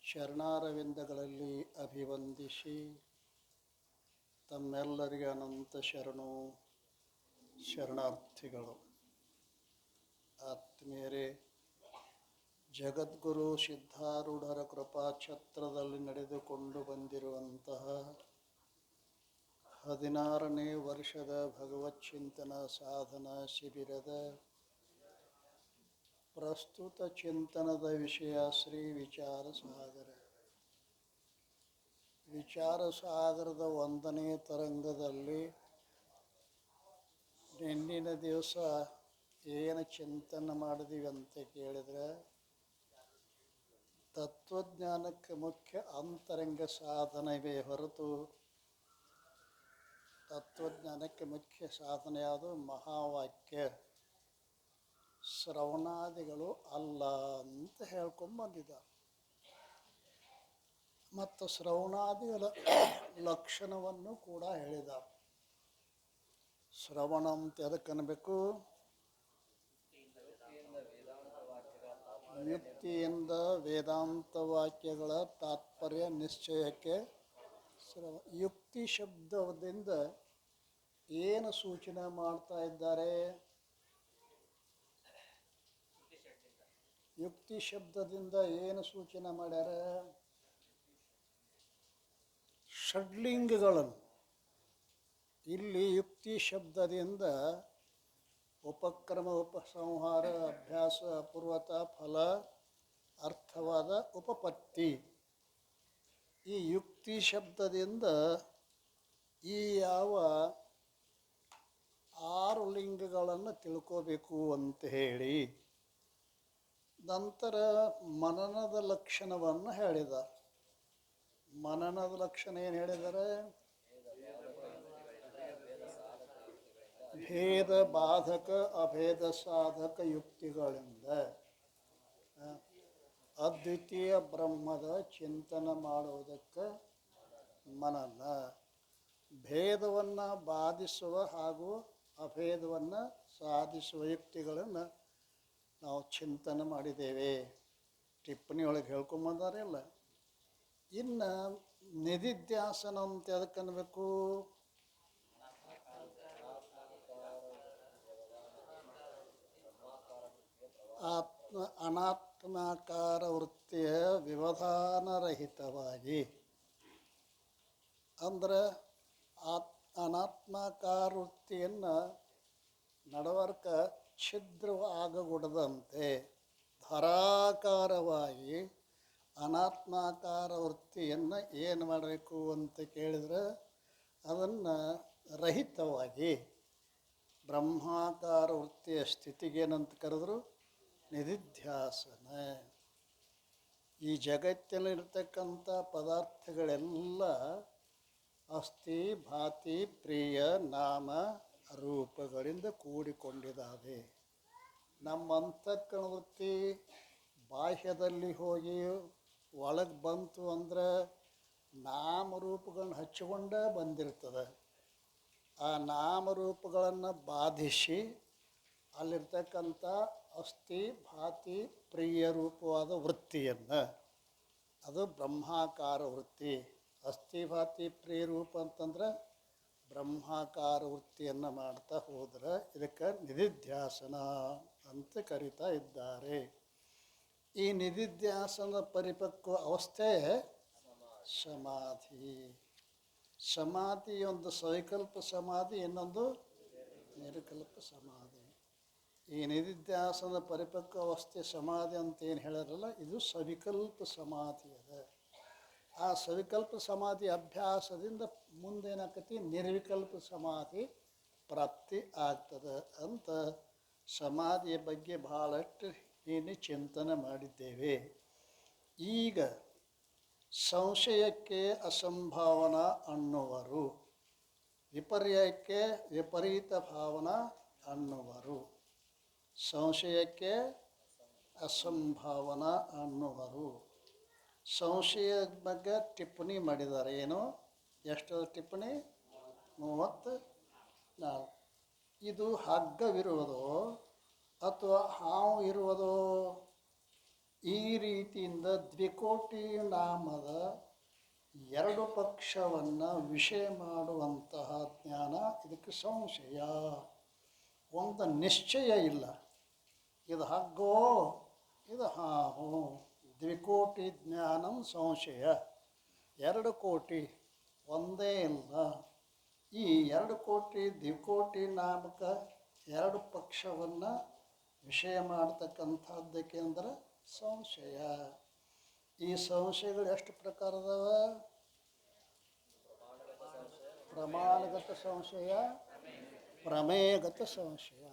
ಶರಣಾರವಿಂದಗಳಲ್ಲಿ ಅಭಿವಂದಿಸಿ ತಮ್ಮೆಲ್ಲರಿಗೆ ಅನಂತ ಶರಣಾರ್ಥಿಗಳು. ಆತ್ಮೀಯರೇ, ಜಗದ್ಗುರು ಸಿದ್ಧಾರೂಢರ ಕೃಪಾಛತ್ರದಲ್ಲಿ ನಡೆದುಕೊಂಡು ಬಂದಿರುವಂತಹ 16ನೇ ವರ್ಷದ ಭಗವತ್ ಚಿಂತನ ಸಾಧನಾ ಶಿಬಿರದ ಪ್ರಸ್ತುತ ಚಿಂತನದ ವಿಷಯ ಶ್ರೀ ವಿಚಾರಸಾಗರ. ವಿಚಾರಸಾಗರದ 1ನೇ ತರಂಗದಲ್ಲಿ ನಿನ್ನಿನ ದಿವಸ ಏನು ಚಿಂತನೆ ಮಾಡಿದೀವಿ ಅಂತ ಕೇಳಿದರೆ, ತತ್ವಜ್ಞಾನಕ್ಕೆ ಮುಖ್ಯ ಅಂತರಂಗ ಸಾಧನವೇ ಹೊರತು ತತ್ವಜ್ಞಾನಕ್ಕೆ ಮುಖ್ಯ ಸಾಧನೆ ಯಾವುದು? ಮಹಾವಾಕ್ಯ ಶ್ರವಣಾದಿಗಳು ಅಲ್ಲ ಅಂತ ಹೇಳ್ಕೊಂಬಂದಿದ್ದಾರೆ. ಮತ್ತು ಶ್ರವಣಾದಿಗಳ ಲಕ್ಷಣವನ್ನು ಕೂಡ ಹೇಳಿದ್ದಾರೆ. ಶ್ರವಣ ಅಂತ ಎದಕ್ಕೆ ಅನ್ನಬೇಕು? ಯುಕ್ತಿಯಿಂದ ವೇದಾಂತ ವಾಕ್ಯಗಳ ತಾತ್ಪರ್ಯ ನಿಶ್ಚಯಕ್ಕೆ ಯುಕ್ತಿ ಶಬ್ದದಿಂದ ಏನು ಸೂಚನೆ ಮಾಡ್ತಾ ಇದ್ದಾರೆ? ಯುಕ್ತಿ ಶಬ್ದದಿಂದ ಏನು ಸೂಚನೆ ಮಾಡ್ಯಾರ? ಷಡ್ಲಿಂಗಗಳನ್ನು. ಇಲ್ಲಿ ಯುಕ್ತಿ ಶಬ್ದದಿಂದ ಉಪಕ್ರಮ, ಉಪಸಂಹಾರ, ಅಭ್ಯಾಸ, ಅಪೂರ್ವತ, ಫಲ, ಅರ್ಥವಾದ ಉಪಪತ್ತಿ. ಈ ಯುಕ್ತಿ ಶಬ್ದದಿಂದ ಈ ಯಾವ 6 ಲಿಂಗಗಳನ್ನು ತಿಳ್ಕೋಬೇಕು ಅಂತ ಹೇಳಿ ನಂತರ ಮನನದ ಲಕ್ಷಣವನ್ನು ಹೇಳಿದ್ದಾರೆ. ಮನನದ ಲಕ್ಷಣ ಏನು ಹೇಳಿದ್ದಾರೆ? ಭೇದ ಬಾಧಕ ಅಭೇದ ಸಾಧಕ ಯುಕ್ತಿಗಳಿಂದ ಅದ್ವಿತೀಯ ಬ್ರಹ್ಮದ ಚಿಂತನೆ ಮಾಡುವುದಕ್ಕೆ ಮನನ. ಭೇದವನ್ನು ಬಾಧಿಸುವ ಹಾಗೂ ಅಭೇದವನ್ನು ಸಾಧಿಸುವ ಯುಕ್ತಿಗಳನ್ನು ನಾವು ಚಿಂತನೆ ಮಾಡಿದ್ದೇವೆ. ಟಿಪ್ಪಣಿ ಒಳಗೆ ಹೇಳ್ಕೊಂಬಂದಾರಿಲ್ಲ. ಇನ್ನು ನಿಧಿಧ್ಯಾಸನ ಅಂತ ಅದಕ್ಕೆ ಅನ್ನಬೇಕು? ಅನಾತ್ಮಾಕಾರ ವೃತ್ತಿಯ ವ್ಯವಧಾನರಹಿತವಾಗಿ, ಅಂದರೆ ಅನಾತ್ಮಾಕಾರ ವೃತ್ತಿಯನ್ನು ನಡವರ್ಕ ಛಿದ್ರವಾಗಗೊಡದಂತೆ ಧಾರಾಕಾರವಾಗಿ ಅನಾತ್ಮಾಕಾರ ವೃತ್ತಿಯನ್ನು ಏನು ಮಾಡಬೇಕು ಅಂತ ಕೇಳಿದರೆ, ಅದನ್ನು ರಹಿತವಾಗಿ ಬ್ರಹ್ಮಾಕಾರ ವೃತ್ತಿಯ ಸ್ಥಿತಿಗೇನಂತ ಕರೆದ್ರು? ನಿಧಿಧ್ಯಾಸನ. ಈ ಜಗತ್ತಿನಲ್ಲಿರ್ತಕ್ಕಂಥ ಪದಾರ್ಥಗಳೆಲ್ಲ ಅಸ್ಥಿ, ಭಾತಿ, ಪ್ರಿಯ, ನಾಮ, ರೂಪಗಳಿಂದ ಕೂಡಿಕೊಂಡಿದ್ದಾವೆ. ನಮ್ಮ ಅಂತಃಕರಣ ವೃತ್ತಿ ಬಾಹ್ಯದಲ್ಲಿ ಹೋಗಿ ಒಳಗೆ ಬಂತು ಅಂದರೆ ನಾಮರೂಪಗಳನ್ನ ಹಚ್ಚಿಕೊಂಡೇ ಬಂದಿರ್ತದೆ. ಆ ನಾಮರೂಪಗಳನ್ನು ಬಾಧಿಸಿ ಅಲ್ಲಿರ್ತಕ್ಕಂಥ ಅಸ್ಥಿ, ಭಾತಿ, ಪ್ರಿಯ ರೂಪವಾದ ವೃತ್ತಿಯನ್ನು, ಅದು ಬ್ರಹ್ಮಾಕಾರ ವೃತ್ತಿ. ಅಸ್ಥಿ, ಭಾತಿ, ಪ್ರಿಯ ರೂಪ ಅಂತಂದ್ರೆ ಬ್ರಹ್ಮಾಕಾರ ವೃತ್ತಿಯನ್ನು ಮಾಡ್ತಾ ಹೋದ್ರೆ ಇದಕ್ಕೆ ನಿಧಿಧ್ಯಾಸನ ಅಂತ ಕರಿತಾ ಇದ್ದಾರೆ. ಈ ನಿಧಿಧ್ಯಾಸನ ಪರಿಪಕ್ವ ಅವಸ್ಥೆ ಸಮಾಧಿ. ಸಮಾಧಿ ಒಂದು ಸವಿಕಲ್ಪ ಸಮಾಧಿ, ಇನ್ನೊಂದು ನಿರ್ವಿಕಲ್ಪ ಸಮಾಧಿ. ಈ ನಿಧಿಧ್ಯಾಸನ ಪರಿಪಕ್ವ ಅವಸ್ಥೆ ಸಮಾಧಿ ಅಂತ ಏನು ಹೇಳೋರಲ್ಲ, ಇದು ಸವಿಕಲ್ಪ ಸಮಾಧಿ ಅದ. ಆ ಸವಿಕಲ್ಪ ಸಮಾಧಿ ಅಭ್ಯಾಸದಿಂದ ಮುಂದೇನಾಕತಿ? ನಿರ್ವಿಕಲ್ಪ ಸಮಾಧಿ ಪ್ರಾಪ್ತಿ ಆಗ್ತದೆ ಅಂತ ಸಮಾಧಿಯ ಬಗ್ಗೆ ಭಾಳಷ್ಟು ಏನು ಚಿಂತನೆ ಮಾಡಿದ್ದೇವೆ. ಈಗ ಸಂಶಯಕ್ಕೆ ಅಸಂಭಾವನಾ ಅನ್ನುವರು, ವಿಪರ್ಯಯಕ್ಕೆ ವಿಪರೀತ ಭಾವನಾ ಅನ್ನುವರು. ಸಂಶಯಕ್ಕೆ ಅಸಂಭಾವನಾ ಅನ್ನುವರು. ಸಂಶಯದ ಬಗ್ಗೆ ಟಿಪ್ಪಣಿ ಮಾಡಿದ್ದಾರೆ. ಏನು? ಎಷ್ಟು ಟಿಪ್ಪಣಿ? 34. ಇದು ಹಗ್ಗವಿರುವುದೋ ಅಥವಾ ಹಾವು ಇರುವುದೋ? ಈ ರೀತಿಯಿಂದ ದ್ವಿಕೋಟಿ ನಾಮದ ಎರಡು ಪಕ್ಷವನ್ನು ವಿಷಯ ಮಾಡುವಂತಹ ಜ್ಞಾನ ಇದಕ್ಕೆ ಸಂಶಯ. ಒಂದು ನಿಶ್ಚಯ ಇಲ್ಲ, ಇದು ಹಾಗೋ ಇದು ಹಾಗೋ. ದ್ವಿಕೋಟಿ ಜ್ಞಾನಂ ಸಂಶಯ. ಎರಡು ಕೋಟಿ ಒಂದೇ ಇಲ್ಲ. ಈ ಎರಡು ಕೋಟಿ ದ್ವಿಕೋಟಿ ನಾಮಕ ಎರಡು ಪಕ್ಷವನ್ನು ವಿಷಯ ಮಾಡ್ತಕ್ಕಂಥದ್ದಕ್ಕೆ ಅಂದ್ರೆ ಸಂಶಯ. ಈ ಸಂಶಯಗಳು ಎಷ್ಟು ಪ್ರಕಾರದವ? ಪ್ರಮಾಣಗತ ಸಂಶಯ, ಪ್ರಮೇಯಗತ ಸಂಶಯ.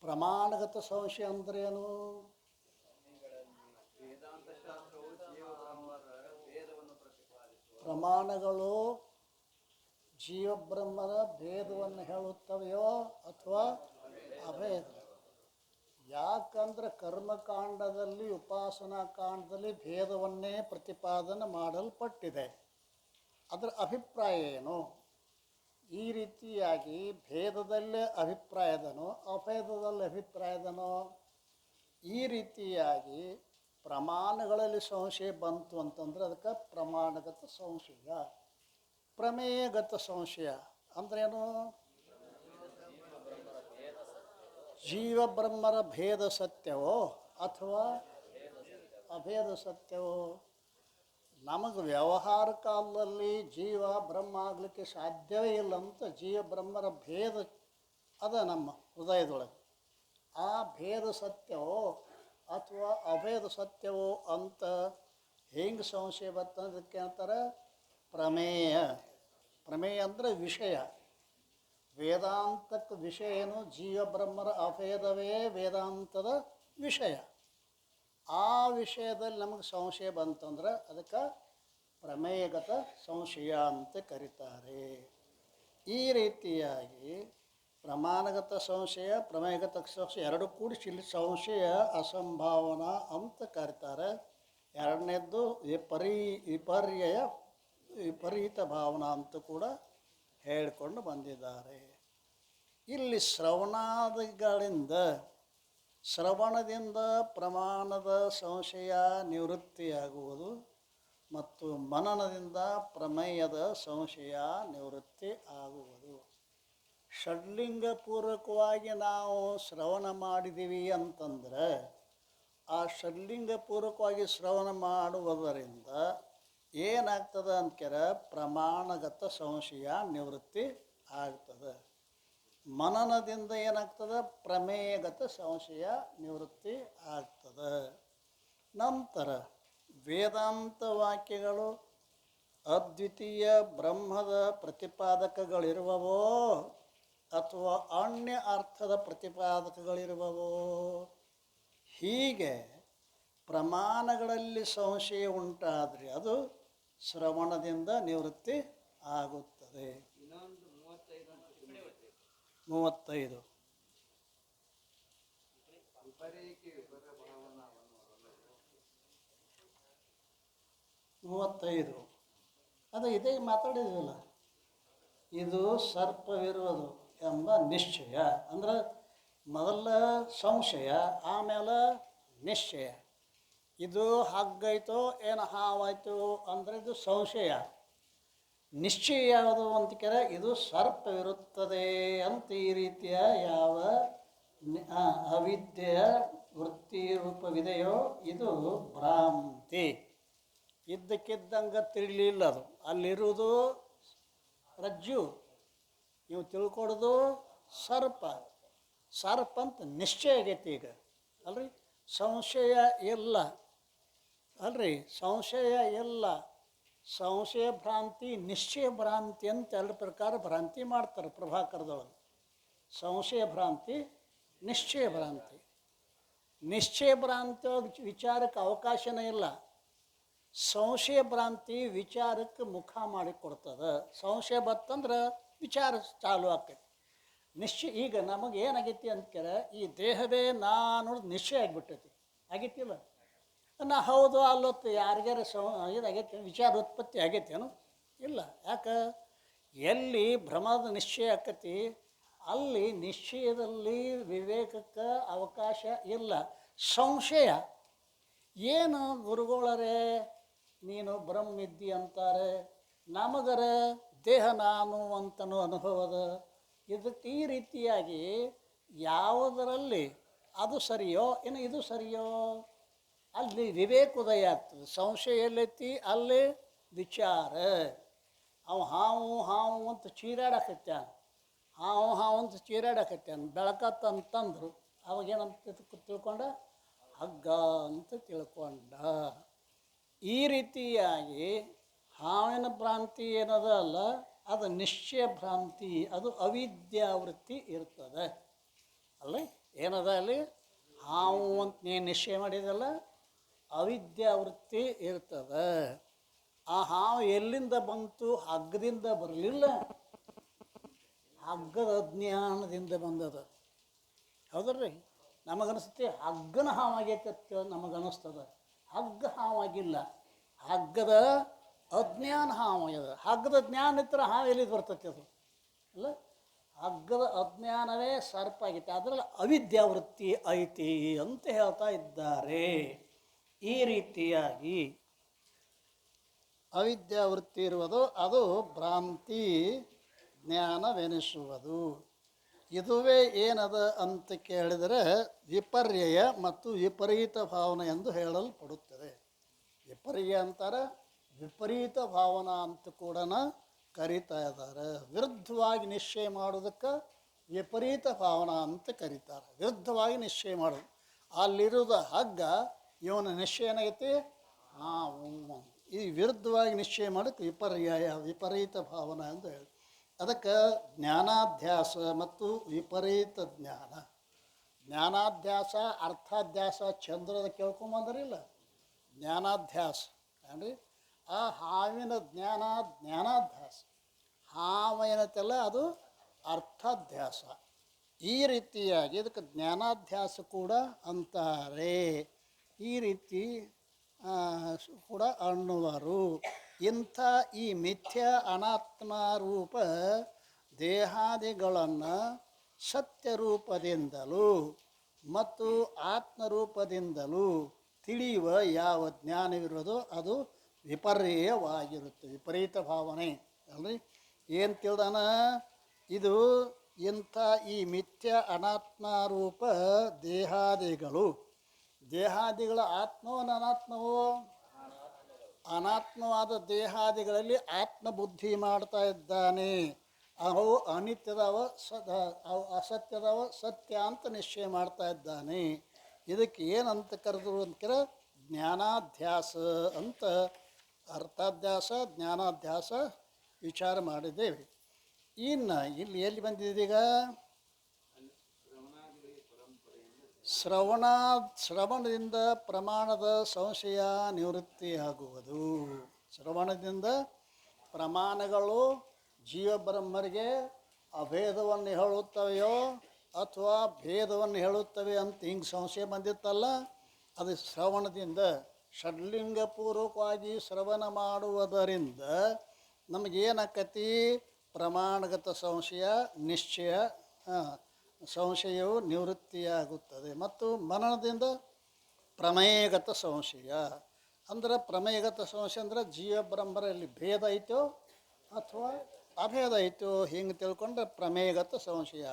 ಪ್ರಮಾಣಗತ ಸಂಶಯ ಅಂದ್ರೇನು? ಪ್ರಮಾಣಗಳು ಜೀವಬ್ರಹ್ಮರ ಭೇದವನ್ನು ಹೇಳುತ್ತವೆಯೋ ಅಥವಾ ಅಭೇದ? ಯಾಕಂದ್ರೆ ಕರ್ಮಕಾಂಡದಲ್ಲಿ ಉಪಾಸನಾ ಕಾಂಡದಲ್ಲಿ ಭೇದವನ್ನೇ ಪ್ರತಿಪಾದನೆ ಮಾಡಲ್ಪಟ್ಟಿದೆ. ಅದರ ಅಭಿಪ್ರಾಯ ಏನು? ಈ ರೀತಿಯಾಗಿ ಭೇದದಲ್ಲೇ ಅಭಿಪ್ರಾಯದನೋ ಅಭೇದದಲ್ಲಿ ಅಭಿಪ್ರಾಯದನೋ? ಈ ರೀತಿಯಾಗಿ ಪ್ರಮಾಣಗಳಲ್ಲಿ ಸಂಶಯ ಬಂತು ಅಂತಂದ್ರೆ ಅದಕ್ಕೆ ಪ್ರಮಾಣಗತ ಸಂಶಯ. ಪ್ರಮೇಯಗತ ಸಂಶಯ ಅಂದ್ರೇನು? ಜೀವಬ್ರಹ್ಮರ ಭೇದ ಸತ್ಯವೋ ಅಥವಾ ಅಭೇದ ಸತ್ಯವೋ? ನಮಗೆ ವ್ಯವಹಾರ ಕಾಲದಲ್ಲಿ ಜೀವ ಬ್ರಹ್ಮ ಆಗಲಿಕ್ಕೆ ಸಾಧ್ಯವೇ ಇಲ್ಲ ಅಂತ ಜೀವಬ್ರಹ್ಮರ ಭೇದ ಅದ ನಮ್ಮ ಹೃದಯದೊಳಗೆ. ಆ ಭೇದ ಸತ್ಯವೋ ಅಥವಾ ಅಭೇದ ಸತ್ಯವೋ ಅಂತ ಹೆಂಗೆ ಸಂಶಯ ಬರ್ತದಕ್ಕೆ ಅಂತಾರೆ ಪ್ರಮೇಯ. ಪ್ರಮೇಯ ಅಂದರೆ ವಿಷಯ. ವೇದಾಂತಕ್ಕೆ ವಿಷಯ ಏನು? ಜೀವಬ್ರಹ್ಮರ ಅಭೇದವೇ ವೇದಾಂತದ ವಿಷಯ. ಆ ವಿಷಯದಲ್ಲಿ ನಮಗೆ ಸಂಶಯ ಬಂತಂದ್ರೆ ಅದಕ್ಕೆ ಪ್ರಮೇಯಗತ ಸಂಶಯ ಅಂತ ಕರೀತಾರೆ. ಈ ರೀತಿಯಾಗಿ ಪ್ರಮಾಣಗತ ಸಂಶಯ ಪ್ರಮೇಯಗತ ಸಂಶಯ ಎರಡು ಕೂಡಿಸಿ ಇಲ್ಲಿ ಸಂಶಯ ಅಸಂಭಾವನಾ ಅಂತ ಕರೀತಾರೆ. ಎರಡನೇದ್ದು ವಿಪರೀತ ಭಾವನಾ ಅಂತ ಕೂಡ ಹೇಳಿಕೊಂಡು ಬಂದಿದ್ದಾರೆ. ಇಲ್ಲಿ ಶ್ರವಣದಿಂದ ಪ್ರಮಾಣದ ಸಂಶಯ ನಿವೃತ್ತಿಯಾಗುವುದು ಮತ್ತು ಮನನದಿಂದ ಪ್ರಮೇಯದ ಸಂಶಯ ನಿವೃತ್ತಿ ಆಗುವುದು. ಷಡ್ಲಿಂಗಪೂರ್ವಕವಾಗಿ ನಾವು ಶ್ರವಣ ಮಾಡಿದ್ದೀವಿ ಅಂತಂದರೆ ಆ ಷಡ್ಲಿಂಗಪೂರ್ವಕವಾಗಿ ಶ್ರವಣ ಮಾಡುವುದರಿಂದ ಏನಾಗ್ತದೆ ಅಂದ್ಕರ ಪ್ರಮಾಣಗತ ಸಂಶಯ ನಿವೃತ್ತಿ ಆಗ್ತದೆ. ಮನನದಿಂದ ಏನಾಗ್ತದೆ? ಪ್ರಮೇಯಗತ ಸಂಶಯ ನಿವೃತ್ತಿ ಆಗ್ತದೆ. ನಂತರ ವೇದಾಂತ ವಾಕ್ಯಗಳು ಅದ್ವಿತೀಯ ಬ್ರಹ್ಮದ ಪ್ರತಿಪಾದಕಗಳಿರುವವೋ ಅಥವಾ ಅನ್ಯ ಅರ್ಥದ ಪ್ರತಿಪಾದಕಗಳಿರುವವೋ? ಹೀಗೆ ಪ್ರಮಾಣಗಳಲ್ಲಿ ಸಂಶಯ ಉಂಟಾದರೆ ಅದು ಶ್ರವಣದಿಂದ ನಿವೃತ್ತಿ ಆಗುತ್ತದೆ. 35 ಅದು ಇದೇ ಮಾತಾಡಿದ್ವಲ್ಲ, ಇದು ಸರ್ಪವಿರುವುದು ಎಂಬ ನಿಶ್ಚಯ. ಅಂದ್ರೆ ಮೊದಲ ಸಂಶಯ, ಆಮೇಲೆ ನಿಶ್ಚಯ. ಇದು ಹಾಗೈತೋ ಏನು ಹಾವಾಯ್ತು ಅಂದರೆ ಇದು ಸಂಶಯ. ನಿಶ್ಚಯ ಯಾವುದು ಅಂತಿಕರ ಇದು ಸರ್ಪವಿರುತ್ತದೆ ಅಂತ ಈ ರೀತಿಯ ಯಾವ ಅವಿದ್ಯೆಯ ವೃತ್ತಿ ರೂಪವಿದೆಯೋ ಇದು ಭ್ರಾಂತಿ. ಇದ್ದಕ್ಕಿದ್ದಂಗೆ ತಿಳಿಲಿಲ್ಲ. ಅದು ಅಲ್ಲಿರುವುದು ರಜ್ಜು, ನೀವು ತಿಳ್ಕೊಡೋದು ಸರ್ಪ. ಸರ್ಪ ಅಂತ ನಿಶ್ಚಯ ಆಗೈತಿ ಈಗ ಅಲ್ರಿ. ಸಂಶಯ ಇಲ್ಲ ಅಲ್ರಿ, ಸಂಶಯ ಇಲ್ಲ. ಸಂಶಯ ಭ್ರಾಂತಿ ನಿಶ್ಚಯ ಭ್ರಾಂತಿ ಅಂತ ಎರಡು ಪ್ರಕಾರ ಭ್ರಾಂತಿ ಮಾಡ್ತಾರೆ ಪ್ರಭಾಕರದೊಳಗೆ. ಸಂಶಯ ಭ್ರಾಂತಿ, ನಿಶ್ಚಯ ಭ್ರಾಂತಿ. ನಿಶ್ಚಯ ಭ್ರಾಂತಿ ವಿಚಾರಕ್ಕೆ ಅವಕಾಶನೇ ಇಲ್ಲ. ಸಂಶಯ ಭ್ರಾಂತಿ ವಿಚಾರಕ್ಕೆ ಮುಖ ಮಾಡಿಕೊಡ್ತದೆ. ಸಂಶಯ ಬತ್ತಂದ್ರೆ ವಿಚಾರ ಚಾಲು ಆಕೈತಿ. ನಿಶ್ಚಯ ಈಗ ನಮಗೆ ಏನಾಗೈತಿ ಅಂದ್ಕರ ಈ ದೇಹವೇ ನಾನು ನಿಶ್ಚಯ ಆಗಿಬಿಟ್ಟೈತಿ. ಆಗೈತಿಲ್ಲ? ನಾ ಹೌದು ಅಲ್ಲೊತ್ತು ಯಾರಿಗಾರ ಇದಾಗೈತಿ ವಿಚಾರ ಉತ್ಪತ್ತಿ ಆಗೈತೇನು? ಇಲ್ಲ. ಯಾಕೆ? ಎಲ್ಲಿ ಭ್ರಮದ ನಿಶ್ಚಯ ಆಕತಿ ಅಲ್ಲಿ ನಿಶ್ಚಯದಲ್ಲಿ ವಿವೇಕಕ್ಕೆ ಅವಕಾಶ ಇಲ್ಲ. ಸಂಶಯ ಏನು ಗುರುಗಳರೇ ನೀನು ಬ್ರಹ್ಮಿದ್ದಿ ಅಂತಾರೆ, ನಮಗರ ದೇಹ ನಾನು ಅಂತನೂ ಅನುಭವದ. ಇದಕ್ಕೆ ಈ ರೀತಿಯಾಗಿ ಯಾವುದರಲ್ಲಿ ಅದು ಸರಿಯೋ ಇನ್ನು ಇದು ಸರಿಯೋ ಅಲ್ಲಿ ವಿವೇಕೋದಯ ಆಗ್ತದೆ. ಸಂಶಯ ಎಲ್ಲೈತಿ ಅಲ್ಲಿ ವಿಚಾರ. ಅವು ಹಾವು ಹಾವು ಅಂತ ಚೀರಾಡಕತ್ಯಾನ, ಹಾವು ಹಾವು ಅಂತ ಚೀರಾಡಕತ್ಯಾನ. ಬೆಳಕತ್ತಂತಂದ್ರು ಅವಾಗೇನಂತ ತಿಳ್ಕೊಂಡ, ಹಗ್ಗ ಅಂತ ತಿಳ್ಕೊಂಡ. ಈ ರೀತಿಯಾಗಿ ಹಾವಿನ ಭ್ರಾಂತಿ ಏನದ ಅಲ್ಲ, ಅದು ನಿಶ್ಚಯ ಭ್ರಾಂತಿ, ಅದು ಅವಿದ್ಯಾವೃತ್ತಿ ಇರ್ತದೆ. ಅಲ್ಲ ಏನದ ಅಲ್ಲಿ ಹಾವು ಅಂತ ನೀನು ನಿಶ್ಚಯ ಮಾಡಿದಲ್ಲ, ಅವಿದ್ಯಾವೃತ್ತಿ ಇರ್ತದೆ. ಆ ಹಾವು ಎಲ್ಲಿಂದ ಬಂತು? ಹಗ್ಗದಿಂದ ಬರಲಿಲ್ಲ, ಹಗ್ಗದ ಅಜ್ಞಾನದಿಂದ ಬಂದದ. ಹೌದ್ರಿ? ನಮಗನಿಸ್ತತಿ ಹಗ್ಗನ ಹಾವಾಗೈತೆ ನಮಗನಿಸ್ತದ. ಹಗ್ಗ ಹಾವಾಗಿಲ್ಲ, ಹಗ್ಗದ ಅಜ್ಞಾನ ಹಾವಾಗ್ಯದ. ಹಗ್ಗದ ಜ್ಞಾನ ಇದ್ರೆ ಹಾವು ಎಲ್ಲಿದ್ದು ಬರ್ತೈತಿ? ಅದು ಅಲ್ಲ, ಹಗ್ಗದ ಅಜ್ಞಾನವೇ ಸರ್ಪ ಆಗೈತೆ, ಅದರಲ್ಲಿ ಅವಿದ್ಯಾವೃತ್ತಿ ಐತಿ ಅಂತ ಹೇಳ್ತಾ ಇದ್ದಾರೆ. ಈ ರೀತಿಯಾಗಿ ಅವಿದ್ಯಾವೃತ್ತಿ ಇರುವುದು ಅದು ಭ್ರಾಂತಿ ಜ್ಞಾನವೆನಿಸುವುದು. ಇದುವೇ ಏನದ ಅಂತ ಕೇಳಿದರೆ ವಿಪರ್ಯಯ ಮತ್ತು ವಿಪರೀತ ಭಾವನೆ ಎಂದು ಹೇಳಲ್ಪಡುತ್ತದೆ. ವಿಪರ್ಯ ಅಂತಾರೆ, ವಿಪರೀತ ಭಾವನಾ ಅಂತ ಕೂಡ ಕರೀತಾ ಇದ್ದಾರೆ. ವಿರುದ್ಧವಾಗಿ ನಿಶ್ಚಯ ಮಾಡೋದಕ್ಕೆ ವಿಪರೀತ ಭಾವನಾ ಅಂತ ಕರೀತಾರೆ. ವಿರುದ್ಧವಾಗಿ ನಿಶ್ಚಯ ಮಾಡೋದು. ಅಲ್ಲಿರೋದು ಹಗ್ಗ, ಇವನ ನಿಶ್ಚಯ ಏನಾಗೈತಿ ಹಾವು. ಈ ವಿರುದ್ಧವಾಗಿ ನಿಶ್ಚಯ ಮಾಡೋಕ್ಕೆ ವಿಪರ್ಯಯ, ವಿಪರೀತ ಭಾವನಾ ಎಂದು ಹೇಳಿ. ಅದಕ್ಕೆ ಜ್ಞಾನಾಧ್ಯಾಸ ಮತ್ತು ವಿಪರೀತ ಜ್ಞಾನ. ಜ್ಞಾನಾಧ್ಯಾಸ ಅರ್ಥಾಧ್ಯಾಸ ಚಂದ್ರದ ಕೇಳ್ಕೊಂಬಂದ್ರಿಲ್ಲ, ಜ್ಞಾನಾಧ್ಯಾಸ ಏನ್ರಿ? ಆ ಹಾವಿನ ಜ್ಞಾನ ಜ್ಞಾನಾಧ್ಯಾಸ, ಹಾವು ಏನತ್ತಲ್ಲ ಅದು ಅರ್ಥಾಧ್ಯಾಸ. ಈ ರೀತಿಯಾಗಿ ಇದಕ್ಕೆ ಜ್ಞಾನಾಧ್ಯಾಸ ಕೂಡ ಅಂತಾರೆ. ಈ ರೀತಿ ಕೂಡ ಅನ್ನುವರು. ಇಂಥ ಈ ಮಿಥ್ಯ ಅನಾತ್ಮರೂಪ ದೇಹಾದಿಗಳನ್ನು ಸತ್ಯರೂಪದಿಂದಲೂ ಮತ್ತು ಆತ್ಮರೂಪದಿಂದಲೂ ತಿಳಿಯುವ ಯಾವ ಜ್ಞಾನವಿರೋದೋ ಅದು ವಿಪರ್ಯಯವಾಗಿರುತ್ತೆ. ವಿಪರೀತ ಭಾವನೆ ಅಲ್ರಿ? ಏನು ತಿಳ್ದಾನ? ಇದು ಇಂಥ ಈ ಮಿಥ್ಯ ಅನಾತ್ಮರೂಪ ದೇಹಾದಿಗಳು, ದೇಹಾದಿಗಳ ಆತ್ಮವೋ ಅನಾತ್ಮವೋ? ಅನಾತ್ಮವಾದ ದೇಹಾದಿಗಳಲ್ಲಿ ಆತ್ಮಬುದ್ಧಿ ಮಾಡ್ತಾ ಇದ್ದಾನೆ. ಅವು ಅನಿತ್ಯದವ ಅವು ಅಸತ್ಯದವ ಸತ್ಯ ಅಂತ ನಿಶ್ಚಯ ಮಾಡ್ತಾ ಇದ್ದಾನೆ. ಇದಕ್ಕೆ ಏನಂತ ಕರೆದ್ರು ಅಂತಾರೆ? ಜ್ಞಾನಾಧ್ಯಾಸ ಅಂತ. ಅರ್ಥಾಧ್ಯಾಸ ಜ್ಞಾನಾಧ್ಯಾಸ ವಿಚಾರ ಮಾಡಿದ್ದೇವೆ. ಇನ್ನು ಇಲ್ಲಿ ಎಲ್ಲಿ ಬಂದಿದ್ದೀಗ? ಶ್ರವಣದಿಂದ ಪ್ರಮಾಣದ ಸಂಶಯ ನಿವೃತ್ತಿಯಾಗುವುದು. ಶ್ರವಣದಿಂದ ಪ್ರಮಾಣಗಳು ಜೀವಬ್ರಹ್ಮರಿಗೆ ಅಭೇದವನ್ನು ಹೇಳುತ್ತವೆಯೋ ಅಥವಾ ಭೇದವನ್ನು ಹೇಳುತ್ತವೆ ಅಂತ ಹಿಂಗೆ ಸಂಶಯ ಬಂದಿತ್ತಲ್ಲ, ಅದು ಶ್ರವಣದಿಂದ ಷಡ್ಲಿಂಗಪೂರ್ವಕವಾಗಿ ಶ್ರವಣ ಮಾಡುವುದರಿಂದ ನಮಗೇನಾಕತಿ? ಪ್ರಮಾಣಗತ ಸಂಶಯ ನಿಶ್ಚಯ, ಸಂಶಯವು ನಿವೃತ್ತಿಯಾಗುತ್ತದೆ. ಮತ್ತು ಮನನದಿಂದ ಪ್ರಮೇಯಗತ ಸಂಶಯ. ಅಂದ್ರೆ ಪ್ರಮೇಯಗತ ಸಂಶಯ ಅಂದರೆ ಜೀವಬ್ರಹ್ಮರಲ್ಲಿ ಭೇದ ಐತೋ ಅಥವಾ ಅಭೇದ ಐತೋ ಹಿಂಗೆ ತಿಳ್ಕೊಂಡ್ರೆ ಪ್ರಮೇಯಗತ ಸಂಶಯ,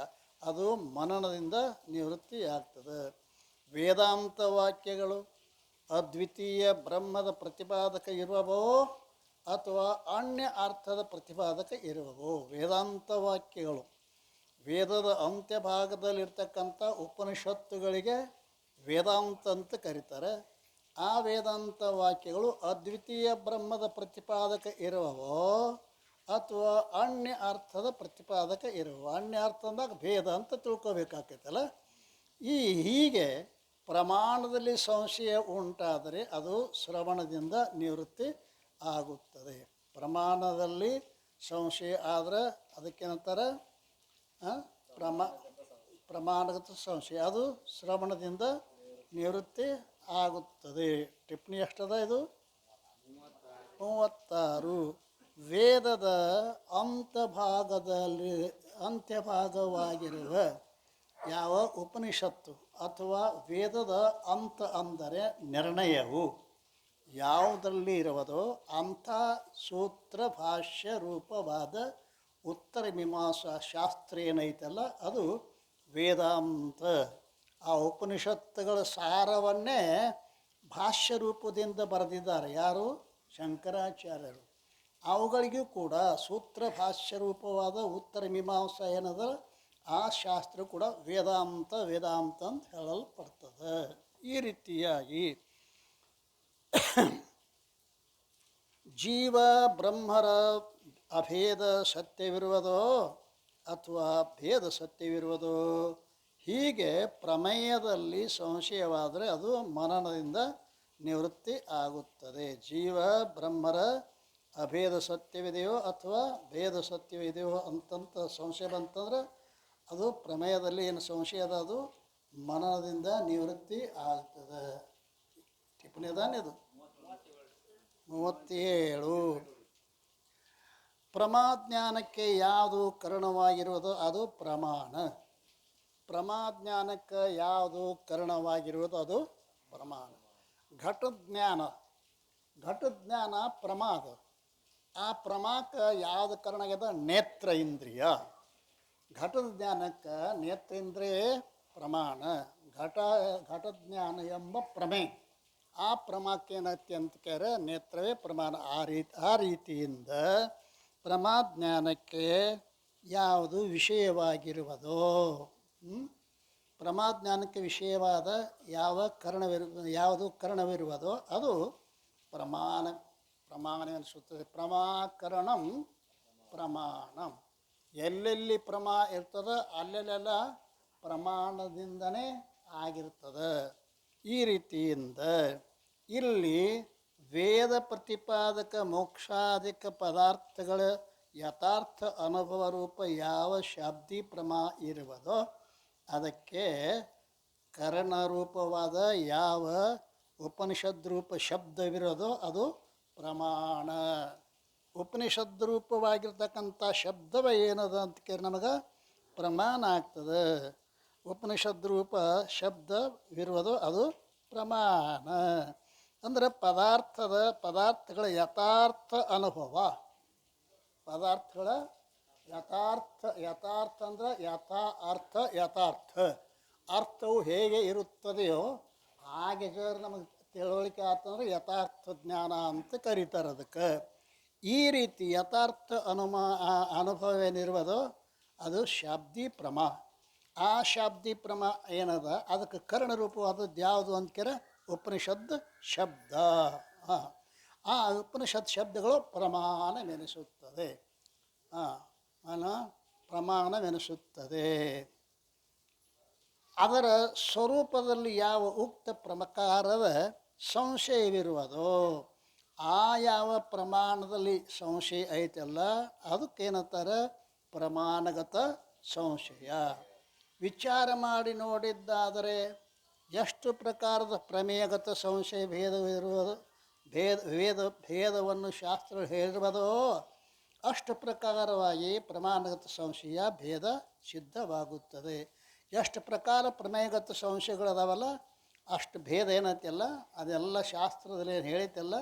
ಅದು ಮನನದಿಂದ ನಿವೃತ್ತಿ ಆಗ್ತದೆ. ವೇದಾಂತ ವಾಕ್ಯಗಳು ಅದ್ವಿತೀಯ ಬ್ರಹ್ಮದ ಪ್ರತಿಪಾದಕ ಇರುವವೋ ಅಥವಾ ಅನ್ಯ ಅರ್ಥದ ಪ್ರತಿಪಾದಕ ಇರುವವೋ. ವೇದಾಂತ ವಾಕ್ಯಗಳು ವೇದದ ಅಂತ್ಯಭಾಗದಲ್ಲಿರ್ತಕ್ಕಂಥ ಉಪನಿಷತ್ತುಗಳಿಗೆ ವೇದಾಂತ ಅಂತ ಕರೀತಾರೆ. ಆ ವೇದಾಂತ ವಾಕ್ಯಗಳು ಅದ್ವಿತೀಯ ಬ್ರಹ್ಮದ ಪ್ರತಿಪಾದಕ ಇರುವವೋ ಅಥವಾ ಅನ್ಯ ಅರ್ಥದ ಪ್ರತಿಪಾದಕ ಇರುವವೋ. ಅನ್ಯ ಅರ್ಥ ಅಂದಾಗ ಭೇದ ಅಂತ ತಿಳ್ಕೊಬೇಕಾಗ್ತೈತಲ್ಲ. ಹೀಗೆ ಪ್ರಮಾಣದಲ್ಲಿ ಸಂಶಯ ಉಂಟಾದರೆ ಅದು ಶ್ರವಣದಿಂದ ನಿವೃತ್ತಿ ಆಗುತ್ತದೆ. ಪ್ರಮಾಣದಲ್ಲಿ ಸಂಶಯ ಆದರೆ ಅದಕ್ಕೇನಂತಾರೆ? ಪ್ರಮಾಣಗತ ಸಂಶಯ, ಅದು ಶ್ರವಣದಿಂದ ನಿವೃತ್ತಿ ಆಗುತ್ತದೆ. ಟಿಪ್ಪಣಿ ಎಷ್ಟದ ಇದು? 36. ವೇದದ ಅಂತ್ಯಭಾಗವಾಗಿರುವ ಯಾವ ಉಪನಿಷತ್ತು ಅಥವಾ ವೇದದ ಅಂತ ಅಂದರೆ ನಿರ್ಣಯವು ಯಾವುದರಲ್ಲಿ ಇರುವುದೋ ಅಂಥ ಸೂತ್ರ ಭಾಷ್ಯ ರೂಪವಾದ ಉತ್ತರ ಮೀಮಾಂಸಾ ಶಾಸ್ತ್ರ ಏನೈತಲ್ಲ ಅದು ವೇದಾಂತ. ಆ ಉಪನಿಷತ್ತುಗಳ ಸಾರವನ್ನೇ ಭಾಷ್ಯ ರೂಪದಿಂದ ಬರೆದಿದ್ದಾರೆ ಯಾರು? ಶಂಕರಾಚಾರ್ಯರು. ಅವುಗಳಿಗೂ ಕೂಡ ಸೂತ್ರ ಭಾಷ್ಯ ರೂಪವಾದ ಉತ್ತರ ಮೀಮಾಂಸಾ ಏನದ ಆ ಶಾಸ್ತ್ರ ಕೂಡ ವೇದಾಂತ ವೇದಾಂತ ಅಂತ ಹೇಳಲ್ಪಡ್ತದೆ. ಈ ರೀತಿಯಾಗಿ ಜೀವ ಬ್ರಹ್ಮರ ಅಭೇದ ಸತ್ಯವಿರುವುದೋ ಅಥವಾ ಭೇದ ಸತ್ಯವಿರುವುದೋ ಹೀಗೆ ಪ್ರಮೇಯದಲ್ಲಿ ಸಂಶಯವಾದರೆ ಅದು ಮನನದಿಂದ ನಿವೃತ್ತಿ ಆಗುತ್ತದೆ. ಜೀವ ಬ್ರಹ್ಮರ ಅಭೇದ ಸತ್ಯವಿದೆಯೋ ಅಥವಾ ಭೇದ ಸತ್ಯವಿದೆಯೋ ಅಂತಂತ ಸಂಶಯ ಬಂತಂದ್ರೆ ಅದು ಪ್ರಮೇಯದಲ್ಲಿ ಏನು ಸಂಶಯ ಅದ ಅದು ಮನನದಿಂದ ನಿವೃತ್ತಿ ಆಗ್ತದೆ. ಟಿಪ್ಪಣಿ ಅದಾನಿದು 37. ಪ್ರಮಾಜ್ಞಾನಕ್ಕೆ ಯಾವುದು ಕಾರಣವಾಗಿರುವುದೋ ಅದು ಪ್ರಮಾಣ. ಪ್ರಮಾಜ್ಞಾನಕ್ಕೆ ಯಾವುದು ಕಾರಣವಾಗಿರುವುದು ಅದು ಪ್ರಮಾಣ. ಘಟಜ್ಞಾನ ಪ್ರಮಾದ. ಆ ಪ್ರಮಾಕ್ಕೆ ಯಾವುದು ಕಾರಣ ಆಗ್ಯದ? ನೇತ್ರ ಇಂದ್ರಿಯ. ಘಟದ ಜ್ಞಾನಕ್ಕೆ ನೇತ್ರೇಂದ್ರಿಯ ಪ್ರಮಾಣ. ಘಟಜ್ಞಾನ ಎಂಬ ಪ್ರಮೇ. ಆ ಪ್ರಮಾಕ್ಕೆ ಏನೈತಿ ಅಂತ ಕೇಳಿದ್ರೆ ನೇತ್ರವೇ ಪ್ರಮಾಣ. ಆ ರೀತಿಯಿಂದ ಪ್ರಮಾಜ್ಞಾನಕ್ಕೆ ಯಾವುದು ವಿಷಯವಾಗಿರುವುದೋ ಪ್ರಮಾಜ್ಞಾನಕ್ಕೆ ವಿಷಯವಾದ ಯಾವುದು ಕರಣವಿರುವುದೋ ಅದು ಪ್ರಮಾಣವೆನಿಸುತ್ತದೆ. ಪ್ರಮಾಕರಣಂ ಪ್ರಮಾಣಂ. ಎಲ್ಲೆಲ್ಲಿ ಪ್ರಮಾ ಇರ್ತದೆ ಅಲ್ಲೆಲ್ಲ ಪ್ರಮಾಣದಿಂದನೇ ಆಗಿರ್ತದೆ. ಈ ರೀತಿಯಿಂದ ಇಲ್ಲಿ ವೇದ ಪ್ರತಿಪಾದಕ ಮೋಕ್ಷಾದಿಕ ಪದಾರ್ಥಗಳ ಯಥಾರ್ಥ ಅನುಭವ ರೂಪ ಯಾವ ಶಾಬ್ದಿ ಪ್ರಮಾ ಇರುವುದೋ ಅದಕ್ಕೆ ಕರಣರೂಪವಾದ ಯಾವ ಉಪನಿಷದ್ರೂಪ ಶಬ್ದವಿರೋದೋ ಅದು ಪ್ರಮಾಣ. ಉಪನಿಷದ್ರೂಪವಾಗಿರ್ತಕ್ಕಂಥ ಶಬ್ದವೇ ಏನದ ಅಂತ ಕೇಳಿ ನಮಗೆ ಪ್ರಮಾಣ ಆಗ್ತದೆ. ಉಪನಿಷದ್ರೂಪ ಶಬ್ದವಿರುವುದು ಅದು ಪ್ರಮಾಣ. ಅಂದರೆ ಪದಾರ್ಥಗಳ ಯಥಾರ್ಥ ಅನುಭವ. ಪದಾರ್ಥಗಳ ಯಥಾರ್ಥ ಅಂದ್ರೆ ಯಥಾರ್ಥ. ಅರ್ಥವು ಹೇಗೆ ಇರುತ್ತದೆಯೋ ಹಾಗೆ ನಮಗೆ ತಿಳುವಳಿಕೆ ಆತಂದ್ರೆ ಯಥಾರ್ಥ ಜ್ಞಾನ ಅಂತ ಕರೀತಾರೆ ಅದಕ್ಕೆ. ಈ ರೀತಿ ಯಥಾರ್ಥ ಅನುಭವ ಏನಿರುವುದೋ ಅದು ಶಾಬ್ದಿ ಪ್ರಮಾ. ಆ ಶಾಬ್ದಿ ಪ್ರಮಾ ಏನದ ಅದಕ್ಕೆ ಕರ್ಣರೂಪವಾದದ್ದು ಯಾವುದು ಅಂದ್ಕರೆ ಉಪನಿಷದ್ ಶಬ್ದ. ಆ ಉಪನಿಷತ್ ಶಬ್ದಗಳು ಪ್ರಮಾಣವೆನಿಸುತ್ತದೆ. ಪ್ರಮಾಣವೆನಿಸುತ್ತದೆ. ಅದರ ಸ್ವರೂಪದಲ್ಲಿ ಯಾವ ಉಕ್ತ ಪ್ರಕಾರದ ಸಂಶಯವಿರುವುದೋ ಆ ಯಾವ ಪ್ರಮಾಣದಲ್ಲಿ ಸಂಶಯ ಐತಲ್ಲ ಅದಕ್ಕೇನಂತಾರೆ ಪ್ರಮಾಣಗತ ಸಂಶಯ. ವಿಚಾರ ಮಾಡಿ ನೋಡಿದ್ದಾದರೆ ಎಷ್ಟು ಪ್ರಕಾರದ ಪ್ರಮೇಯಗತ ಸಂಶಯ ಭೇದವಿರುವುದು ಭೇದವನ್ನು ಶಾಸ್ತ್ರ ಹೇಳಿರುವುದೋ ಅಷ್ಟು ಪ್ರಕಾರವಾಗಿ ಪ್ರಮಾಣಗತ ಸಂಶಯ ಭೇದ ಸಿದ್ಧವಾಗುತ್ತದೆ. ಎಷ್ಟು ಪ್ರಕಾರ ಪ್ರಮೇಯಗತ ಸಂಶಯಗಳದಾವಲ್ಲ ಅಷ್ಟು ಭೇದ ಏನೈತಿಲ್ಲ ಅದೆಲ್ಲ ಶಾಸ್ತ್ರದಲ್ಲಿ ಏನು ಹೇಳಿತಲ್ಲ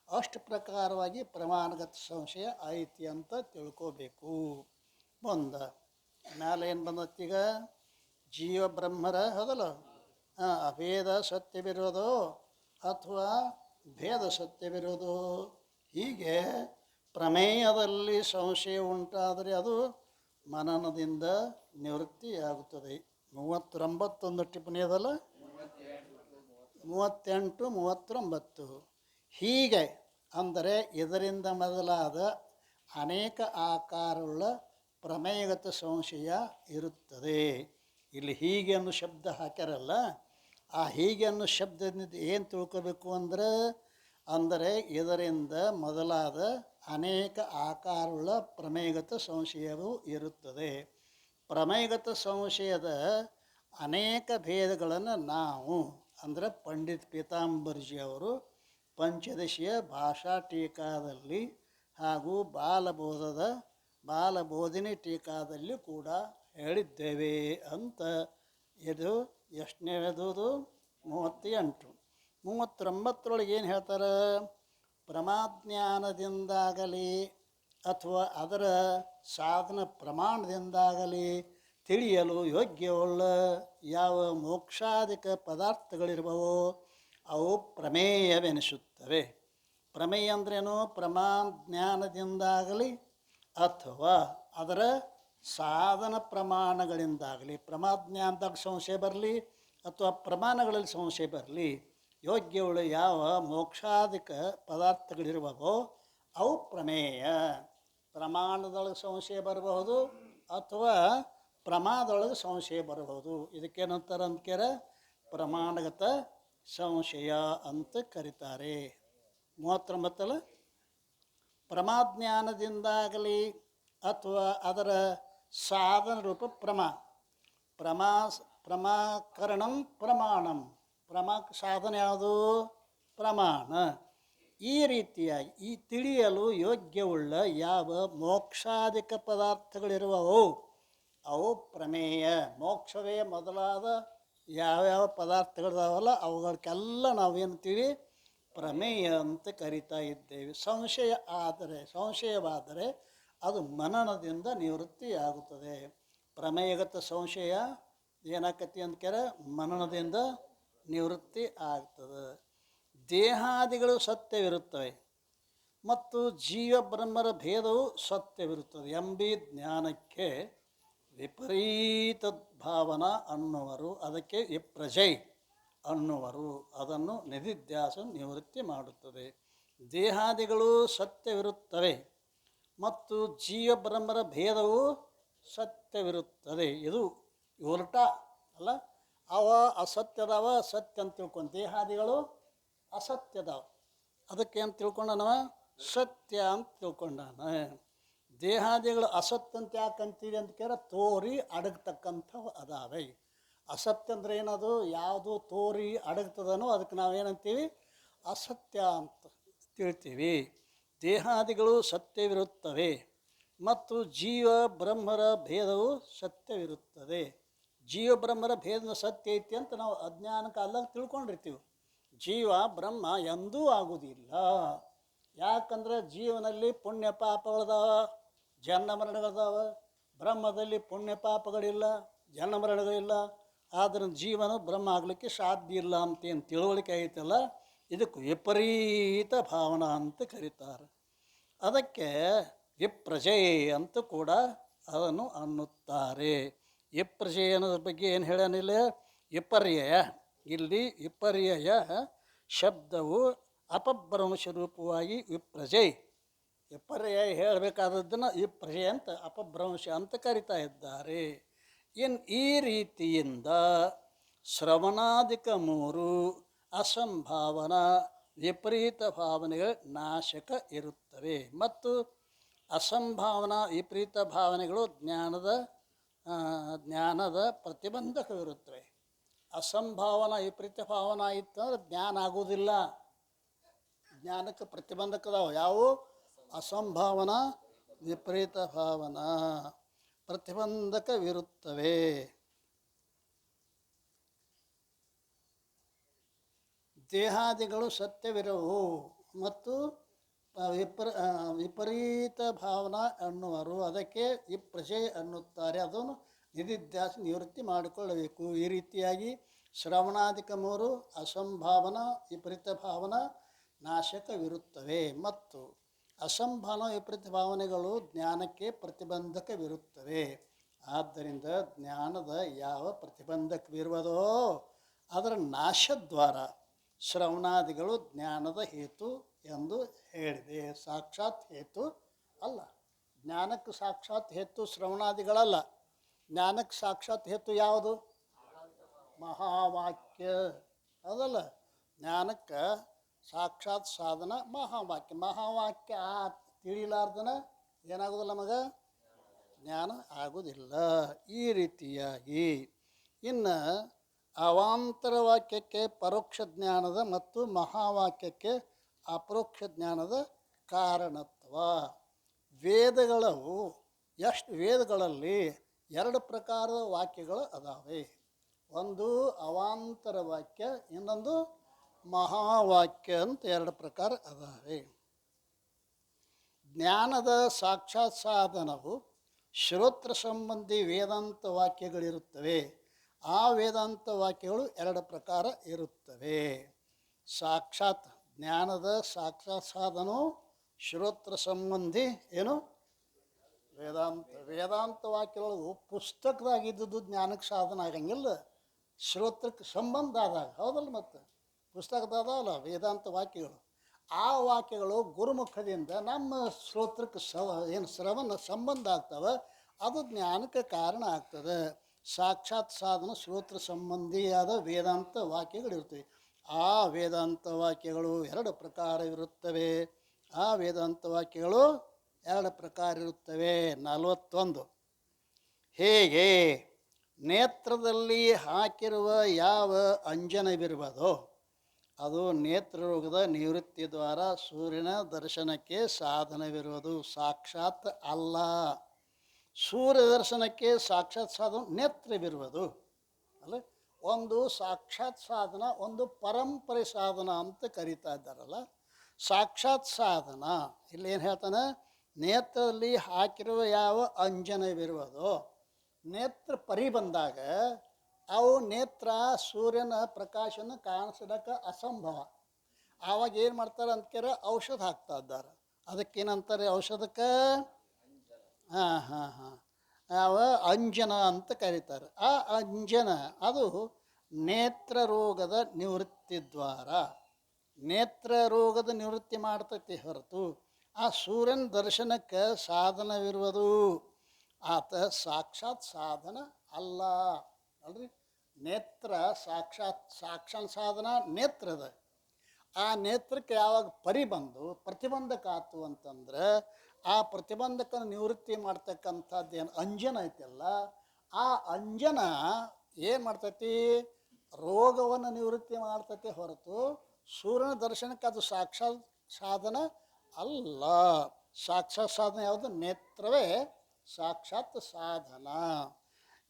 ಅಷ್ಟು ಪ್ರಕಾರವಾಗಿ ಪ್ರಮಾಣಗತ ಸಂಶಯ ಐತಿ ಅಂತ ತಿಳ್ಕೋಬೇಕು. ಮೇಲೆ ಏನು ಬಂದತ್ತೀಗ? ಜೀವ ಬ್ರಹ್ಮರ ಹೌದಲ್ಲ ಅಭೇದ ಸತ್ಯವಿರೋದು ಅಥವಾ ಭೇದ ಸತ್ಯವಿರೋದು. ಹೀಗೆ ಪ್ರಮೇಯದಲ್ಲಿ ಸಂಶಯ ಉಂಟಾದರೆ ಅದು ಮನನದಿಂದ ನಿವೃತ್ತಿಯಾಗುತ್ತದೆ. 39 ಟಿಪ್ಪಣಿ ಅದಲ್ಲ 38, 39. ಹೀಗೆ ಅಂದರೆ ಇದರಿಂದ ಮೊದಲಾದ ಅನೇಕ ಆಕಾರವುಳ್ಳ ಪ್ರಮೇಯಗತ ಸಂಶಯ ಇರುತ್ತದೆ. ಇಲ್ಲಿ ಹೀಗೆ ಅನ್ನೋ ಶಬ್ದ ಹಾಕ್ಯಾರಲ್ಲ ಆ ಹೀಗೆ ಅನ್ನೋ ಶಬ್ದದಿಂದ ಏನು ತಿಳ್ಕೋಬೇಕು ಅಂದರೆ ಇದರಿಂದ ಮೊದಲಾದ ಅನೇಕ ಆಕಾರವುಳ್ಳ ಪ್ರಮೇಯಗತ ಸಂಶಯವು ಇರುತ್ತದೆ. ಪ್ರಮೇಯಗತ ಸಂಶಯದ ಅನೇಕ ಭೇದಗಳನ್ನು ನಾವು ಅಂದರೆ ಪಂಡಿತ್ ಪೀತಾಂಬರ್ಜಿ ಅವರು ಪಂಚದಶಿಯ ಭಾಷಾ ಟೀಕಾದಲ್ಲಿ ಹಾಗೂ ಬಾಲಬೋಧಿನಿ ಟೀಕಾದಲ್ಲಿ ಕೂಡ ಹೇಳಿದ್ದೇವೆ ಅಂತ ಇದು ಎಷ್ಟನೇದು 38. 39ರೊಳಗೆ ಏನು ಹೇಳ್ತಾರೆ? ಪ್ರಮಾಜ್ಞಾನದಿಂದಾಗಲಿ ಅಥವಾ ಅದರ ಸಾಧನ ಪ್ರಮಾಣದಿಂದಾಗಲಿ ತಿಳಿಯಲು ಯೋಗ್ಯವುಳ್ಳ ಯಾವ ಮೋಕ್ಷಾದಿಕ ಪದಾರ್ಥಗಳಿರುವವೋ ಅವು ಪ್ರಮೇಯವೆನಿಸುತ್ತವೆ. ಪ್ರಮೇಯ ಅಂದ್ರೇನು? ಪ್ರಮಾಜ್ಞಾನದಿಂದಾಗಲಿ ಅಥವಾ ಅದರ ಸಾಧನ ಪ್ರಮಾಣಗಳಿಂದಾಗಲಿ, ಪ್ರಮಾಜ್ಞಾನದಾಗ ಸಂಶಯ ಬರಲಿ ಅಥವಾ ಪ್ರಮಾಣಗಳಲ್ಲಿ ಸಂಶಯ ಬರಲಿ, ಯೋಗ್ಯವುಳ್ಳ ಯಾವ ಮೋಕ್ಷಾದಿಕ ಪದಾರ್ಥಗಳಿರುವವೋ ಅವು ಪ್ರಮೇಯ. ಪ್ರಮಾಣದೊಳಗೆ ಸಂಶಯ ಬರಬಹುದು ಅಥವಾ ಪ್ರಮಾದೊಳಗೆ ಸಂಶಯ ಬರಬಹುದು. ಇದಕ್ಕೇನಂತಾರೆ ಅಂದ್ಕ್ಯಾರ? ಪ್ರಮಾಣಗತ ಸಂಶಯ ಅಂತ ಕರೀತಾರೆ. 39 ಪ್ರಮಾಜ್ಞಾನದಿಂದಾಗಲಿ ಅಥವಾ ಅದರ ಸಾಧನ ರೂಪ ಪ್ರಮಾಕರಣಂ ಪ್ರಮಾಣಂ. ಸಾಧನ ಯಾವುದು? ಪ್ರಮಾಣ. ಈ ರೀತಿಯಾಗಿ ಈ ತಿಳಿಯಲು ಯೋಗ್ಯವುಳ್ಳ ಯಾವ ಮೋಕ್ಷಾದಿಕ ಪದಾರ್ಥಗಳಿರುವವು ಅವು ಪ್ರಮೇಯ. ಮೋಕ್ಷವೇ ಮೊದಲಾದ ಯಾವ್ಯಾವ ಪದಾರ್ಥಗಳಿದಾವಲ್ಲ ಅವುಗಳಕ್ಕೆಲ್ಲ ನಾವೇನ್ತೀವಿ? ಪ್ರಮೇಯ ಅಂತ ಕರಿತಾ ಇದ್ದೇವೆ. ಸಂಶಯವಾದರೆ ಅದು ಮನನದಿಂದ ನಿವೃತ್ತಿಯಾಗುತ್ತದೆ. ಪ್ರಮೇಯಗತ ಸಂಶಯ ಏನಾಕತಿ ಅಂದ್ಕ್ಯಾರ? ಮನನದಿಂದ ನಿವೃತ್ತಿ ಆಗ್ತದೆ. ದೇಹಾದಿಗಳು ಸತ್ಯವಿರುತ್ತವೆ ಮತ್ತು ಜೀವ ಬ್ರಹ್ಮರ ಭೇದವು ಸತ್ಯವಿರುತ್ತದೆ ಎಂಬಿ ಜ್ಞಾನಕ್ಕೆ ವಿಪರೀತ ಭಾವನಾ ಅನ್ನುವರು. ಅದಕ್ಕೆ ವಿಪ್ರಜೈ ಅನ್ನುವರು. ಅದನ್ನು ನಿಧಿಧ್ಯಾಸ ನಿವೃತ್ತಿ ಮಾಡುತ್ತದೆ. ದೇಹಾದಿಗಳು ಸತ್ಯವಿರುತ್ತವೆ ಮತ್ತು ಜೀವ ಬ್ರಹ್ಮರ ಭೇದವು ಸತ್ಯವಿರುತ್ತದೆ. ಇದು ಉಲ್ಟ ಅಲ್ಲ. ಅವ ಅಸತ್ಯದವ ಸತ್ಯ ಅಂತ ತಿಳ್ಕೊಂಡು, ದೇಹಾದಿಗಳು ಅಸತ್ಯದವ ಅದಕ್ಕೆ ಅಂತ ತಿಳ್ಕೊಂಡನವ ಸತ್ಯ ಅಂತ ತಿಳ್ಕೊಂಡಾನ. ದೇಹಾದಿಗಳು ಅಸತ್ಯ ಅಂತ ಯಾಕಂತೀವಿ ಅಂತ ಕೇಳ ತೋರಿ ಅಡಗತಕ್ಕಂಥವು ಅದಾವೆ. ಅಸತ್ಯ ಅಂದ್ರೆ ಏನದು? ಯಾವುದು ತೋರಿ ಅಡಗ್ತದನೋ ಅದಕ್ಕೆ ನಾವೇನಂತೀವಿ? ಅಸತ್ಯ ಅಂತ ತಿಳ್ತೀವಿ. ದೇಹಾದಿಗಳು ಸತ್ಯವಿರುತ್ತವೆ ಮತ್ತು ಜೀವ ಬ್ರಹ್ಮರ ಭೇದವು ಸತ್ಯವಿರುತ್ತದೆ. ಜೀವ ಬ್ರಹ್ಮರ ಭೇದ ಸತ್ಯ ಐತಿ ಅಂತ ನಾವು ಅಜ್ಞಾನ ಕಾಲದಾಗ ತಿಳ್ಕೊಂಡಿರ್ತೀವಿ. ಜೀವ ಬ್ರಹ್ಮ ಎಂದೂ ಆಗುವುದಿಲ್ಲ. ಯಾಕಂದ್ರೆ ಜೀವನಲ್ಲಿ ಪುಣ್ಯ ಪಾಪಗಳದಾವ, ಜನ್ಮ ಮರಣಗಳದಾವ. ಬ್ರಹ್ಮದಲ್ಲಿ ಪುಣ್ಯ ಪಾಪಗಳಿಲ್ಲ, ಜನ್ಮ ಮರಣಗಳಿಲ್ಲ. ಆದ್ರೆ ಜೀವನ ಬ್ರಹ್ಮ ಆಗಲಿಕ್ಕೆ ಸಾಧ್ಯ ಇಲ್ಲ ಅಂತೇನು ತಿಳುವಳಿಕೆ ಐತಲ್ಲ, ಇದಕ್ಕೆ ವಿಪರೀತ ಭಾವನಾ ಅಂತ ಕರೀತಾರೆ. ಅದಕ್ಕೆ ವಿಪ್ರಜೆ ಅಂತ ಕೂಡ ಅದನ್ನು ಅನ್ನುತ್ತಾರೆ. ವಿಪ್ರಜೆ ಅನ್ನೋದ್ರ ಬಗ್ಗೆ ಏನು ಹೇಳೋನಿಲ್ಲ. ವಿಪರ್ಯಯ, ಇಲ್ಲಿ ವಿಪರ್ಯಯ ಶಬ್ದವು ಅಪಭ್ರಂಶ ರೂಪವಾಗಿ ವಿಪ್ರಜೆ, ವಿಪರ್ಯಯ ಹೇಳಬೇಕಾದದ್ದನ್ನು ವಿಪ್ರಜೆ ಅಂತ ಅಪಭ್ರಂಶ ಅಂತ ಕರಿತಾ ಇದ್ದಾರೆ. ಈ ರೀತಿಯಿಂದ ಶ್ರವಣಾದಿಕ 3 ಅಸಂಭಾವನಾ ವಿಪರೀತ ಭಾವನೆಗಳ ನಾಶಕ ಇರುತ್ತವೆ ಮತ್ತು ಅಸಂಭಾವನಾ ವಿಪರೀತ ಭಾವನೆಗಳು ಜ್ಞಾನದ ಪ್ರತಿಬಂಧಕವಿರುತ್ತವೆ. ಅಸಂಭಾವನಾ ವಿಪರೀತ ಭಾವನಾ ಇತ್ತಂದ್ರೆ ಜ್ಞಾನ ಆಗುವುದಿಲ್ಲ. ಜ್ಞಾನಕ್ಕೆ ಪ್ರತಿಬಂಧಕದಾವ ಯಾವುವು? ಅಸಂಭಾವನಾ ವಿಪರೀತ ಭಾವನಾ ಪ್ರತಿಬಂಧಕವಿರುತ್ತವೆ. ದೇಹಾದಿಗಳು ಸತ್ಯವಿರವು ಮತ್ತು ವಿಪರೀತ ಭಾವನಾ ಅನ್ನುವರು. ಅದಕ್ಕೆ ವಿಪ್ರಜೆ ಅನ್ನುತ್ತಾರೆ. ಅದನ್ನು ನಿಧಿಧ್ಯಾಸ ನಿವೃತ್ತಿ ಮಾಡಿಕೊಳ್ಳಬೇಕು. ಈ ರೀತಿಯಾಗಿ ಶ್ರವಣಾದಿಕ 3 ಅಸಂಭಾವನಾ ವಿಪರೀತ ಭಾವನಾ ನಾಶಕವಿರುತ್ತವೆ ಮತ್ತು ಅಸಂಭಾವನಾ ವಿಪರೀತ ಭಾವನೆಗಳು ಜ್ಞಾನಕ್ಕೆ ಪ್ರತಿಬಂಧಕವಿರುತ್ತವೆ. ಆದ್ದರಿಂದ ಜ್ಞಾನದ ಯಾವ ಪ್ರತಿಬಂಧಕವಿರುವುದೋ ಅದರ ನಾಶದ್ವಾರ ಶ್ರವಣಾದಿಗಳು ಜ್ಞಾನದ ಹೇತು ಎಂದು ಹೇಳಿದೆ. ಸಾಕ್ಷಾತ್ ಹೇತು ಅಲ್ಲ. ಜ್ಞಾನಕ್ಕೆ ಸಾಕ್ಷಾತ್ ಹೇತು ಶ್ರವಣಾದಿಗಳಲ್ಲ. ಜ್ಞಾನಕ್ಕೆ ಸಾಕ್ಷಾತ್ ಹೇತು ಯಾವುದು? ಮಹಾವಾಕ್ಯ ಅದಲ್ಲ. ಜ್ಞಾನಕ್ಕೆ ಸಾಕ್ಷಾತ್ ಸಾಧನ ಮಹಾವಾಕ್ಯ. ಮಹಾವಾಕ್ಯ ತಿಳಿಲಾರ್ದನ ಏನಾಗೋದಿಲ್ಲ ನಮಗೆ? ಜ್ಞಾನ ಆಗುವುದಿಲ್ಲ. ಈ ರೀತಿಯಾಗಿ ಇನ್ನು ಅವಾಂತರ ವಾಕ್ಯಕ್ಕೆ ಪರೋಕ್ಷ ಜ್ಞಾನದ ಮತ್ತು ಮಹಾವಾಕ್ಯಕ್ಕೆ ಅಪರೋಕ್ಷ ಜ್ಞಾನದ ಕಾರಣತ್ವ. ವೇದಗಳಲ್ಲಿ 2 ಪ್ರಕಾರದ ವಾಕ್ಯಗಳು ಅದಾವೆ. ಒಂದು ಅವಾಂತರ ವಾಕ್ಯ, ಇನ್ನೊಂದು ಮಹಾವಾಕ್ಯ ಅಂತ ಎರಡು ಪ್ರಕಾರ ಅದಾವೆ. ಜ್ಞಾನದ ಸಾಕ್ಷಾತ್ ಸಾಧನವು ಶ್ರೋತ್ರ ಸಂಬಂಧಿ ವೇದಾಂತ ವಾಕ್ಯಗಳಿರುತ್ತವೆ. ಆ ವೇದಾಂತ ವಾಕ್ಯಗಳು ಎರಡು ಪ್ರಕಾರ ಇರುತ್ತವೆ. ಸಾಕ್ಷಾತ್ ಜ್ಞಾನದ ಸಾಕ್ಷಾತ್ ಸಾಧನವು ಶ್ರೋತ್ರ ಸಂಬಂಧಿ ಏನು ವೇದಾಂತ ವಾಕ್ಯಗಳು ಪುಸ್ತಕದಾಗಿದ್ದು ಜ್ಞಾನಕ್ಕೆ ಸಾಧನ ಆಗಂಗಿಲ್ಲ, ಶ್ರೋತ್ರಕ್ಕೆ ಸಂಬಂಧ ಆದಾಗ. ಹೌದಲ್ಲ? ಮತ್ತು ಪುಸ್ತಕದಾದಲ್ಲ ವೇದಾಂತ ವಾಕ್ಯಗಳು. ಆ ವಾಕ್ಯಗಳು ಗುರುಮುಖದಿಂದ ನಮ್ಮ ಶ್ರೋತ್ರಕ್ಕೆ ಏನು ಶ್ರವಣ ಸಂಬಂಧ ಆಗ್ತವೆ, ಅದು ಜ್ಞಾನಕ್ಕೆ ಕಾರಣ ಆಗ್ತದೆ. ಸಾಕ್ಷಾತ್ ಸಾಧನ ಶ್ರೋತ್ರ ಸಂಬಂಧಿಯಾದ ವೇದಾಂತ ವಾಕ್ಯಗಳಿರ್ತವೆ. ಆ ವೇದಾಂತ ವಾಕ್ಯಗಳು ಎರಡು ಪ್ರಕಾರವಿರುತ್ತವೆ. ಆ ವೇದಾಂತ ವಾಕ್ಯಗಳು ಎರಡು ಪ್ರಕಾರ ಇರುತ್ತವೆ. 41. ಹೇಗೆ ನೇತ್ರದಲ್ಲಿ ಹಾಕಿರುವ ಯಾವ ಅಂಜನವಿರುವುದೋ ಅದು ನೇತ್ರರೋಗದ ನಿವೃತ್ತಿ ದ್ವಾರ ಸೂರ್ಯನ ದರ್ಶನಕ್ಕೆ ಸಾಧನವಿರುವುದು, ಸಾಕ್ಷಾತ್ ಅಲ್ಲ. ಸೂರ್ಯ ದರ್ಶನಕ್ಕೆ ಸಾಕ್ಷಾತ್ ಸಾಧನ ನೇತ್ರವಿರುವುದು ಅಲ್ಲ. ಒಂದು ಸಾಕ್ಷಾತ್ ಸಾಧನ, ಒಂದು ಪರಂಪರೆ ಸಾಧನ ಅಂತ ಕರೀತಾ ಇದ್ದಾರಲ್ಲ. ಸಾಕ್ಷಾತ್ ಸಾಧನ ಇಲ್ಲಿ ಏನು ಹೇಳ್ತಾನೆ? ನೇತ್ರದಲ್ಲಿ ಹಾಕಿರುವ ಯಾವ ಅಂಜನವಿರುವುದೋ, ನೇತ್ರ ಪರಿ ಬಂದಾಗ ಅವು ನೇತ್ರ ಸೂರ್ಯನ ಪ್ರಕಾಶನ ಕಾಣಿಸೋದಕ್ಕೆ ಅಸಂಭವ. ಆವಾಗ ಏನು ಮಾಡ್ತಾರೆ ಅಂದ್ಕೇರ ಔಷಧ ಹಾಕ್ತಾ ಇದ್ದಾರೆ. ಅದಕ್ಕೇನಂತಾರೆ ಔಷಧಕ್ಕೆ? ಯಾವ ಅಂಜನ ಅಂತ ಕರೀತಾರೆ. ಆ ಅಂಜನ ಅದು ನೇತ್ರ ರೋಗದ ನಿವೃತ್ತಿ ದ್ವಾರ, ನೇತ್ರ ರೋಗದ ನಿವೃತ್ತಿ ಮಾಡ್ತೈತಿ ಹೊರತು ಆ ಸೂರ್ಯನ ದರ್ಶನಕ್ಕೆ ಸಾಧನವಿರುವುದು. ಆತ ಸಾಕ್ಷಾತ್ ಸಾಧನ ಅಲ್ಲ ಅಲ್ರಿ. ನೇತ್ರ ಸಾಕ್ಷಾತ್ ಸಾಧನ ನೇತ್ರದ. ಆ ನೇತ್ರಕ್ಕೆ ಯಾವಾಗ ಪರಿ ಬಂದು ಪ್ರತಿಬಂಧಕ ಆತು ಅಂತಂದ್ರೆ ಆ ಪ್ರತಿಬಂಧಕನ ನಿವೃತ್ತಿ ಮಾಡ್ತಕ್ಕಂಥದ್ದು ಏನು ಅಂಜನ ಐತಲ್ಲ, ಆ ಅಂಜನ ಏನು ಮಾಡ್ತೈತಿ? ರೋಗವನ್ನು ನಿವೃತ್ತಿ ಮಾಡ್ತೈತಿ ಹೊರತು ಸೂರ್ಯನ ದರ್ಶನಕ್ಕೆ ಅದು ಸಾಕ್ಷಾತ್ ಸಾಧನ ಅಲ್ಲ. ಸಾಕ್ಷಾತ್ ಸಾಧನ ಯಾವುದು? ನೇತ್ರವೇ ಸಾಕ್ಷಾತ್ ಸಾಧನ.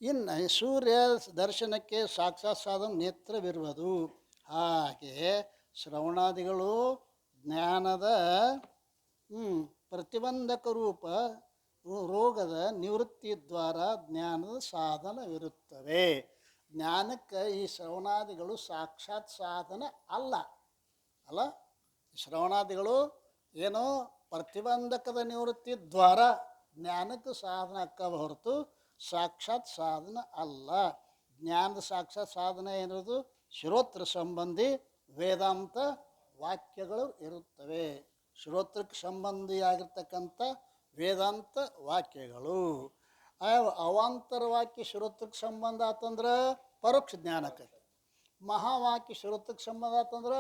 ಇನ್ನು ಸೂರ್ಯ ದರ್ಶನಕ್ಕೆ ಸಾಕ್ಷಾತ್ ಸಾಧನ ನೇತ್ರವಿರುವುದು. ಹಾಗೆ ಶ್ರವಣಾದಿಗಳು ಜ್ಞಾನದ ಪ್ರತಿಬಂಧಕ ರೂಪ ರೋಗದ ನಿವೃತ್ತಿ ದ್ವಾರ ಜ್ಞಾನದ ಸಾಧನವಿರುತ್ತವೆ. ಜ್ಞಾನಕ್ಕೆ ಈ ಶ್ರವಣಾದಿಗಳು ಸಾಕ್ಷಾತ್ ಸಾಧನ ಅಲ್ಲ ಅಲ್ಲ. ಶ್ರವಣಾದಿಗಳು ಏನೋ ಪ್ರತಿಬಂಧಕದ ನಿವೃತ್ತಿ ದ್ವಾರ ಜ್ಞಾನಕ್ಕೆ ಸಾಧನ ಅಕ್ಕವ ಹೊರತು ಸಾಕ್ಷಾತ್ ಸಾಧನ ಅಲ್ಲ. ಜ್ಞಾನದ ಸಾಕ್ಷಾತ್ ಸಾಧನ ಏನಿರೋದು? ಶ್ರೋತ್ರ ಸಂಬಂಧಿ ವೇದಾಂತ ವಾಕ್ಯಗಳು ಇರುತ್ತವೆ. ಶ್ರೋತ್ರಕ್ಕೆ ಸಂಬಂಧಿಯಾಗಿರ್ತಕ್ಕಂಥ ವೇದಾಂತ ವಾಕ್ಯಗಳು. ಅವಾಂತರ ವಾಕ್ಯ ಶ್ರೋತ್ರಕ್ಕೆ ಸಂಬಂಧ ಆತಂದ್ರೆ ಪರೋಕ್ಷ ಜ್ಞಾನ ಆಕೈತಿ. ಮಹಾವಾಕ್ಯ ಶ್ರೋತ್ರಕ್ಕೆ ಸಂಬಂಧ ಆತಂದ್ರೆ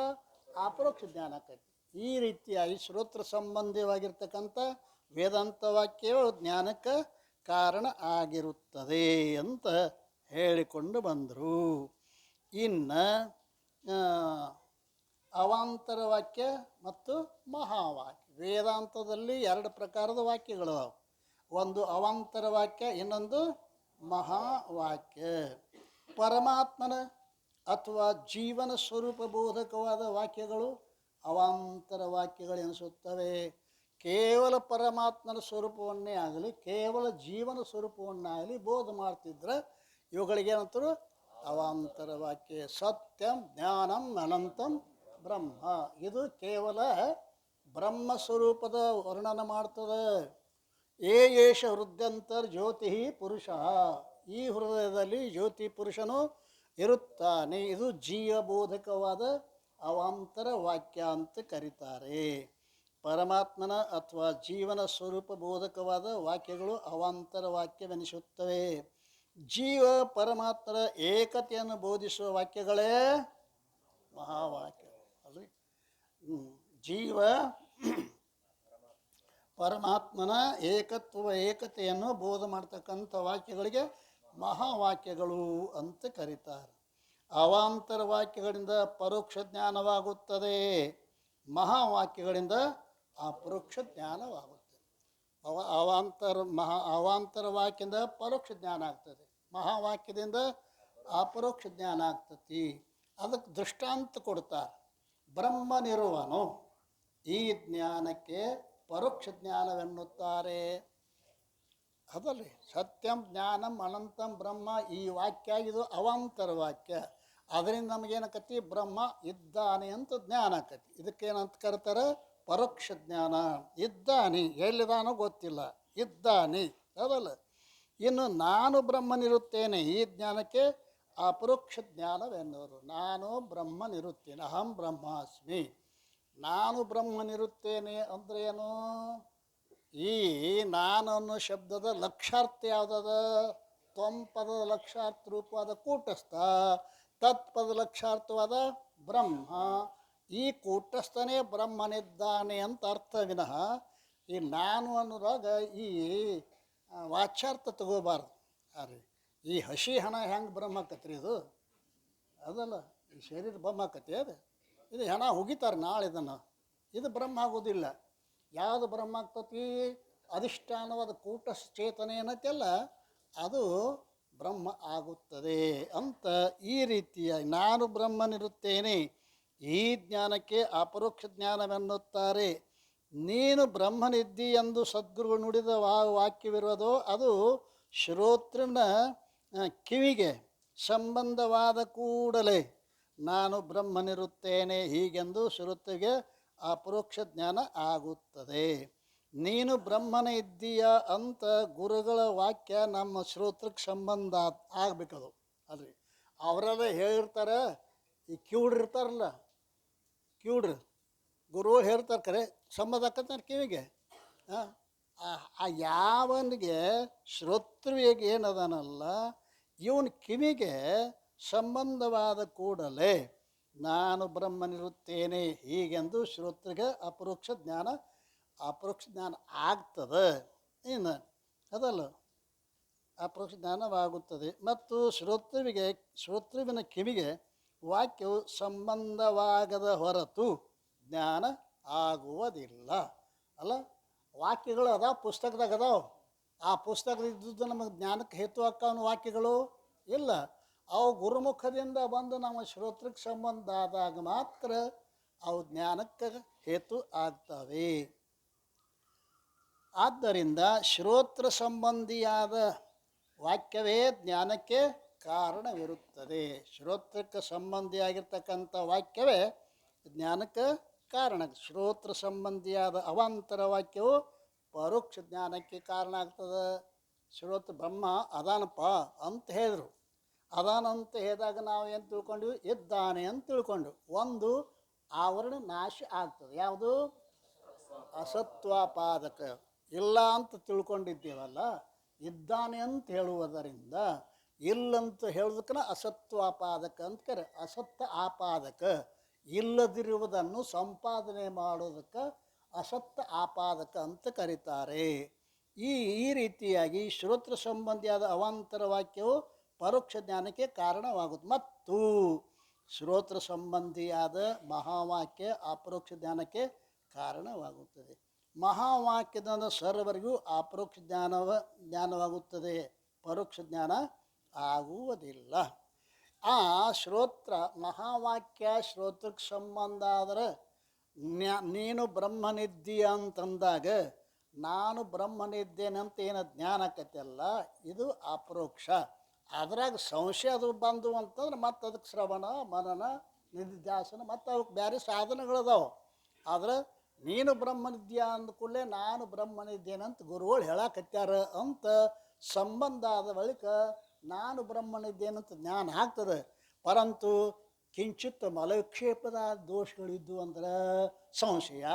ಅಪರೋಕ್ಷ ಜ್ಞಾನ ಆಕೈತಿ. ಈ ರೀತಿಯಾಗಿ ಶ್ರೋತ್ರ ಸಂಬಂಧಿಯಾಗಿರ್ತಕ್ಕಂಥ ವೇದಾಂತ ವಾಕ್ಯಗಳು ಜ್ಞಾನಕ್ಕೆ ಕಾರಣ ಆಗಿರುತ್ತದೆ ಅಂತ ಹೇಳಿಕೊಂಡು ಬಂದರು. ಇನ್ನು ಅವಾಂತರ ವಾಕ್ಯ ಮತ್ತು ಮಹಾವಾಕ್ಯ. ವೇದಾಂತದಲ್ಲಿ ಎರಡು ಪ್ರಕಾರದ ವಾಕ್ಯಗಳು. ಒಂದು ಅವಾಂತರ ವಾಕ್ಯ, ಇನ್ನೊಂದು ಮಹಾವಾಕ್ಯ. ಪರಮಾತ್ಮನ ಅಥವಾ ಜೀವನ ಸ್ವರೂಪ ಬೋಧಕವಾದ ವಾಕ್ಯಗಳು ಅವಾಂತರ ವಾಕ್ಯಗಳು ಎನಿಸುತ್ತವೆ. ಕೇವಲ ಪರಮಾತ್ಮನ ಸ್ವರೂಪವನ್ನೇ ಆಗಲಿ, ಕೇವಲ ಜೀವನ ಸ್ವರೂಪವನ್ನಾಗಲಿ ಬೋಧ ಮಾಡ್ತಿದ್ರೆ ಇವುಗಳಿಗೇನಂತರು? ಅವಾಂತರ ವಾಕ್ಯ. ಸತ್ಯಂ ಜ್ಞಾನಂ ಅನಂತಂ ಬ್ರಹ್ಮ. ಇದು ಕೇವಲ ಬ್ರಹ್ಮ ಸ್ವರೂಪದ ವರ್ಣನ ಮಾಡ್ತದೆ. ಏಷ ಹೃದಯಂತರ್ ಜ್ಯೋತಿ ಪುರುಷ. ಈ ಹೃದಯದಲ್ಲಿ ಜ್ಯೋತಿ ಪುರುಷನು ಇರುತ್ತಾನೆ. ಇದು ಜೀವಬೋಧಕವಾದ ಅವಾಂತರ ವಾಕ್ಯ ಅಂತ ಕರೀತಾರೆ. ಪರಮಾತ್ಮನ ಅಥವಾ ಜೀವನ ಸ್ವರೂಪ ಬೋಧಕವಾದ ವಾಕ್ಯಗಳು ಅವಾಂತರ ವಾಕ್ಯವೆನಿಸುತ್ತವೆ. ಜೀವ ಪರಮಾತ್ಮರ ಏಕತೆಯನ್ನು ಬೋಧಿಸುವ ವಾಕ್ಯಗಳೇ ಮಹಾವಾಕ್ಯ ಅಲ್ರಿ. ಜೀವ ಪರಮಾತ್ಮನ ಏಕತೆಯನ್ನು ಬೋಧ ಮಾಡ್ತಕ್ಕಂಥ ವಾಕ್ಯಗಳಿಗೆ ಮಹಾವಾಕ್ಯಗಳು ಅಂತ ಕರೀತಾರೆ. ಅವಾಂತರ ವಾಕ್ಯಗಳಿಂದ ಪರೋಕ್ಷ ಜ್ಞಾನವಾಗುತ್ತದೆ, ಮಹಾವಾಕ್ಯಗಳಿಂದ ಅಪರೋಕ್ಷ ಜ್ಞಾನವಾಗುತ್ತದೆ. ಅವಾಂತರ ವಾಕ್ಯದಿಂದ ಪರೋಕ್ಷ ಜ್ಞಾನ ಆಗ್ತದೆ, ಮಹಾವಾಕ್ಯದಿಂದ ಅಪರೋಕ್ಷ ಜ್ಞಾನ ಆಗ್ತತಿ. ಅದಕ್ಕೆ ದೃಷ್ಟಾಂತ ಕೊಡ್ತಾರೆ. ಬ್ರಹ್ಮನಿರುವನು, ಈ ಜ್ಞಾನಕ್ಕೆ ಪರೋಕ್ಷ ಜ್ಞಾನವೆನ್ನುತ್ತಾರೆ. ಅದಲ್ರಿ, ಸತ್ಯಂ ಜ್ಞಾನಂ ಅನಂತಂ ಬ್ರಹ್ಮ, ಈ ವಾಕ್ಯ ಇದು ಅವಾಂತರ ವಾಕ್ಯ. ಅದರಿಂದ ನಮಗೇನಕತಿ, ಬ್ರಹ್ಮ ಇದ್ದಾನೆ ಅಂತ ಜ್ಞಾನ ಆಕತಿ. ಇದಕ್ಕೇನಂತ ಕರೀತಾರೆ, ಪರೋಕ್ಷ ಜ್ಞಾನ. ಇದ್ದಾನೆ, ಎಲ್ಲಿದಾನೋ ಗೊತ್ತಿಲ್ಲ, ಇದ್ದಾನೆ ಅದಲ್ಲ. ಇನ್ನು ನಾನು ಬ್ರಹ್ಮನಿರುತ್ತೇನೆ, ಈ ಜ್ಞಾನಕ್ಕೆ ಅಪರೋಕ್ಷ ಜ್ಞಾನವೆನ್ನುವರು. ನಾನು ಬ್ರಹ್ಮನಿರುತ್ತೇನೆ, ಅಹಂ ಬ್ರಹ್ಮಾಸ್ಮಿ. ನಾನು ಬ್ರಹ್ಮನಿರುತ್ತೇನೆ ಅಂದ್ರೆ ಏನು? ಈ ನಾನು ಅನ್ನೋ ಶಬ್ದದ ಲಕ್ಷಾರ್ಥ ಯಾವುದದ? ತ್ವಂಪದದ ಲಕ್ಷಾರ್ಥ ರೂಪವಾದ ಕೂಟಸ್ಥ, ತತ್ಪದ ಲಕ್ಷಾರ್ಥವಾದ ಬ್ರಹ್ಮ. ಈ ಕೂಟಸ್ಥನೇ ಬ್ರಹ್ಮನಿದ್ದಾನೆ ಅಂತ ಅರ್ಥ ವಿನಃ ಈ ನಾನು ಅನ್ನೋದಾಗ ಈ ವಾಚ್ಯಾರ್ಥ ತಗೋಬಾರ್ದು. ಅರೆ, ಈ ಹಸಿ ಹಣ ಹೆಂಗೆ ಬ್ರಹ್ಮ ಆಕತ್ರಿ? ಇದು ಅದಲ್ಲ, ಈ ಶರೀರ ಬ್ರಹ್ಮ ಆಕತಿ. ಇದು ಹೆಣ ಹುಗಿತಾರೆ ನಾಳೆ, ಇದು ಬ್ರಹ್ಮ ಆಗೋದಿಲ್ಲ. ಯಾವುದು ಬ್ರಹ್ಮ ಆಗ್ತತಿ? ಅಧಿಷ್ಠಾನವಾದ ಕೂಟಸ್ಥೇತನೆ ಏನೈತಲ್ಲ, ಅದು ಬ್ರಹ್ಮ ಆಗುತ್ತದೆ ಅಂತ. ಈ ರೀತಿಯಾಗಿ ನಾನು ಬ್ರಹ್ಮನಿರುತ್ತೇನೆ, ಈ ಜ್ಞಾನಕ್ಕೆ ಅಪರೋಕ್ಷ ಜ್ಞಾನವೆನ್ನುತ್ತಾರೆ. ನೀನು ಬ್ರಹ್ಮನಿದ್ದಿ ಎಂದು ಸದ್ಗುರು ನುಡಿದ ವಾಕ್ಯವಿರೋದು, ಅದು ಶ್ರೋತೃನ ಕಿವಿಗೆ ಸಂಬಂಧವಾದ ಕೂಡಲೇ ನಾನು ಬ್ರಹ್ಮನಿರುತ್ತೇನೆ ಹೀಗೆಂದು ಶ್ರೋತೃಗೆ ಅಪರೋಕ್ಷ ಜ್ಞಾನ ಆಗುತ್ತದೆ. ನೀನು ಬ್ರಹ್ಮನ ಇದ್ದೀಯ ಅಂತ ಗುರುಗಳ ವಾಕ್ಯ ನಮ್ಮ ಶ್ರೋತ್ರಕ್ಕೆ ಸಂಬಂಧ ಆಗಬೇಕದು. ಅಲ್ರಿ, ಅವರೆಲ್ಲ ಹೇಳಿರ್ತಾರೆ. ಈ ಕಿವುಡ್ರಿರ್ತಾರಲ್ಲ, ಕಿವುಡ್ರಿ ಗುರುಗಳು ಹೇಳ್ತಾರೆ, ಕರೆ ಸಂಬಂಧ ಆಕತ್ತೆ ಕಿವಿಗೆ. ಆ ಯಾವನಿಗೆ ಶ್ರೋತೃವಿಗೆ ಏನದನಲ್ಲ, ಇವನ ಕಿವಿಗೆ ಸಂಬಂಧವಾದ ಕೂಡಲೇ ನಾನು ಬ್ರಹ್ಮನಿರುತ್ತೇನೆ ಹೀಗೆಂದು ಶ್ರೋತೃಗೆ ಅಪರೋಕ್ಷ ಜ್ಞಾನ ಆಗ್ತದೆ. ಇನ್ನು ಅದಲ್ಲ, ಅಪರೋಕ್ಷ ಜ್ಞಾನವಾಗುತ್ತದೆ. ಮತ್ತು ಶ್ರೋತೃವಿನ ಕಿವಿಗೆ ವಾಕ್ಯವು ಸಂಬಂಧವಾಗದ ಹೊರತು ಜ್ಞಾನ ಆಗುವುದಿಲ್ಲ. ಅಲ್ಲ, ವಾಕ್ಯಗಳು ಅದಾವ, ಪುಸ್ತಕದಾಗ ಅದಾವ. ಆ ಪುಸ್ತಕದಿದ್ದು ನಮಗೆ ಜ್ಞಾನಕ್ಕೆ ಹೇತು ಆಕ್ಕವನು ವಾಕ್ಯಗಳು ಇಲ್ಲ. ಅವು ಗುರುಮುಖದಿಂದ ಬಂದು ನಮ್ಮ ಶ್ರೋತ್ರಕ್ಕೆ ಸಂಬಂಧ ಆದಾಗ ಮಾತ್ರ ಅವು ಜ್ಞಾನಕ್ಕೆ ಹೇತು ಆಗ್ತವೆ. ಆದ್ದರಿಂದ ಶ್ರೋತ್ರ ಸಂಬಂಧಿಯಾದ ವಾಕ್ಯವೇ ಜ್ಞಾನಕ್ಕೆ ಕಾರಣವಿರುತ್ತದೆ. ಶ್ರೋತ್ರಕ್ಕೆ ಸಂಬಂಧಿಯಾಗಿರ್ತಕ್ಕಂಥ ವಾಕ್ಯವೇ ಜ್ಞಾನಕ್ಕೆ ಕಾರಣ. ಶ್ರೋತ್ರ ಸಂಬಂಧಿಯಾದ ಅವಾಂತರ ವಾಕ್ಯವು ಪರೋಕ್ಷ ಜ್ಞಾನಕ್ಕೆ ಕಾರಣ ಆಗ್ತದೆ. ಶ್ರೋತ್ರ ಬ್ರಹ್ಮ ಅದಾನಪ್ಪ ಅಂತ ಹೇಳಿದ್ರು. ಅದಾನಂತ ಹೇಳಿದಾಗ ನಾವು ಏನು ತಿಳ್ಕೊಂಡ್ವಿ? ಇದ್ದಾನೆ ಅಂತ ತಿಳ್ಕೊಂಡು ಒಂದು ಆವರಣ ನಾಶ ಆಗ್ತದೆ. ಯಾವುದು? ಅಸತ್ವಾಪಾದಕ. ಇಲ್ಲ ಅಂತ ತಿಳ್ಕೊಂಡಿದ್ದೀವಲ್ಲ, ಇದ್ದಾನೆ ಅಂತ ಹೇಳುವುದರಿಂದ ಇಲ್ಲಂತ ಹೇಳೋದಕ್ಕನ ಅಸತ್ವಾಪಾದಕ ಅಂತ ಕರೆ. ಅಸತ್ತ ಆಪಾದಕ, ಇಲ್ಲದಿರುವುದನ್ನು ಸಂಪಾದನೆ ಮಾಡೋದಕ್ಕೆ ಅಸತ್ತ ಆಪಾದಕ ಅಂತ ಕರೀತಾರೆ. ಈ ರೀತಿಯಾಗಿ ಶ್ರೋತ್ರ ಸಂಬಂಧಿಯಾದ ಅವಾಂತರ ವಾಕ್ಯವು ಪರೋಕ್ಷ ಜ್ಞಾನಕ್ಕೆ ಕಾರಣವಾಗುತ್ತೆ. ಮತ್ತು ಶ್ರೋತ್ರ ಸಂಬಂಧಿಯಾದ ಮಹಾವಾಕ್ಯ ಅಪರೋಕ್ಷ ಜ್ಞಾನಕ್ಕೆ ಕಾರಣವಾಗುತ್ತದೆ. ಮಹಾವಾಕ್ಯದ ಸರ್ವರಿಗೂ ಅಪರೋಕ್ಷ ಜ್ಞಾನವಾಗುತ್ತದೆ, ಪರೋಕ್ಷ ಜ್ಞಾನ ಆಗುವುದಿಲ್ಲ. ಆ ಶ್ರೋತ್ರ ಮಹಾವಾಕ್ಯ ಶ್ರೋತ್ರಕ್ಕೆ ಸಂಬಂಧ ಆದರೆ ನೀನು ಬ್ರಹ್ಮನಿದ್ದೀಯ ಅಂತಂದಾಗ ನಾನು ಬ್ರಹ್ಮನಿದ್ದೇನೆ ಅಂತ ಏನು ಜ್ಞಾನ ಆಕತ್ತಲ್ಲ, ಇದು ಅಪರೋಕ್ಷ. ಅದ್ರಾಗ ಸಂಶಯ ಅದು ಬಂದು ಅಂತಂದ್ರೆ ಮತ್ತೆ ಅದಕ್ಕೆ ಶ್ರವಣ ಮನನ ನಿಧಿಧ್ಯಾಸನ ಮತ್ತು ಅವಕ್ಕೆ ಬೇರೆ ಸಾಧನಗಳದಾವೆ. ಆದ್ರೆ ನೀನು ಬ್ರಹ್ಮನಿದ್ಯಾ ಅಂದ ಕೂಡಲೇ ನಾನು ಬ್ರಹ್ಮನಿದ್ದೇನೆ ಅಂತ ಗುರುಗಳು ಹೇಳಕತ್ಯಾರ ಅಂತ ಸಂಬಂಧ ಆದ ಬಳಿಕ ನಾನು ಬ್ರಹ್ಮನಿದ್ದೇನೆ ಅಂತ ಜ್ಞಾನ ಆಗ್ತದೆ. ಪರಂತು ಕಿಂಚಿತ್ ಮಲವಿಕ್ಷೇಪದ ದೋಷಗಳಿದ್ದು ಅಂದ್ರೆ ಸಂಶಯ,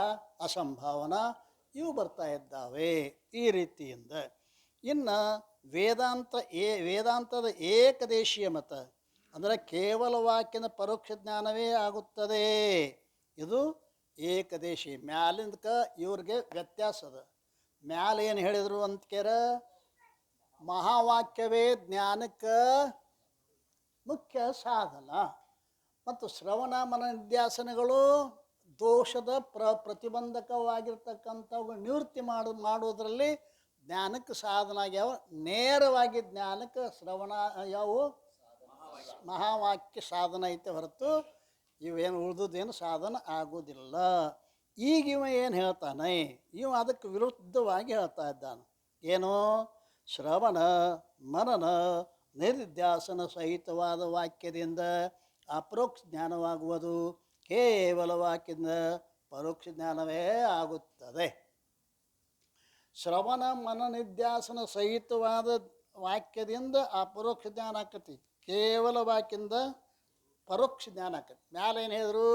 ಅಸಂಭಾವನ ಇವು ಬರ್ತಾ ಇದ್ದಾವೆ. ಈ ರೀತಿಯಿಂದ ಇನ್ನು ವೇದಾಂತದ ಏಕದೇಶೀಯ ಮತ ಅಂದರೆ ಕೇವಲ ವಾಕ್ಯದ ಪರೋಕ್ಷ ಜ್ಞಾನವೇ ಆಗುತ್ತದೆ. ಇದು ಏಕದೇಶಿ. ಮ್ಯಾಲಿಂದಕ ಇವ್ರಿಗೆ ವ್ಯತ್ಯಾಸ ಅದ. ಮ್ಯಾಲ ಏನು ಹೇಳಿದರು ಅಂತ ಕೇರ, ಮಹಾವಾಕ್ಯವೇ ಜ್ಞಾನಕ್ಕೆ ಮುಖ್ಯ ಸಾಧನ ಮತ್ತು ಶ್ರವಣ ಮನನಿಧ್ಯಾಸನಗಳು ದೋಷದ ಪ್ರತಿಬಂಧಕವಾಗಿರ್ತಕ್ಕಂಥವು ನಿವೃತ್ತಿ ಮಾಡೋದರಲ್ಲಿ ಜ್ಞಾನಕ್ಕೆ ಸಾಧನ ಆಗ್ಯಾವ. ನೇರವಾಗಿ ಜ್ಞಾನಕ್ಕೆ ಶ್ರವಣ ಯಾವುವು ಮಹಾವಾಕ್ಯ ಸಾಧನ ಐತೆ ಹೊರತು ಇವೇನು ಉಳಿದುದೇನು ಸಾಧನ ಆಗೋದಿಲ್ಲ. ಈಗ ಇವ ಏನು ಹೇಳ್ತಾನೆ, ಇವ ಅದಕ್ಕೆ ವಿರುದ್ಧವಾಗಿ ಹೇಳ್ತಾ ಇದ್ದಾನೆ. ಏನು? ಶ್ರವಣ ಮನನ ನಿಧಿಧ್ಯಾಸನ ಸಹಿತವಾದ ವಾಕ್ಯದಿಂದ ಅಪರೋಕ್ಷ ಜ್ಞಾನವಾಗುವುದು ಕೇವಲ ವಾಕ್ಯದಿಂದ ಪರೋಕ್ಷ ಜ್ಞಾನವೇ ಆಗುತ್ತದೆ. ಶ್ರವಣ ಮನ ನಿಧ್ಯಾಸನ ಸಹಿತವಾದ ವಾಕ್ಯದಿಂದ ಅಪರೋಕ್ಷ ಜ್ಞಾನ ಆಕತಿ. ಕೇವಲ ವಾಕ್ಯದಿಂದ ಪರೋಕ್ಷ ಜ್ಞಾನ ಆಕತಿ. ಮ್ಯಾಲೆ ಏನು ಹೇಳಿದ್ರು?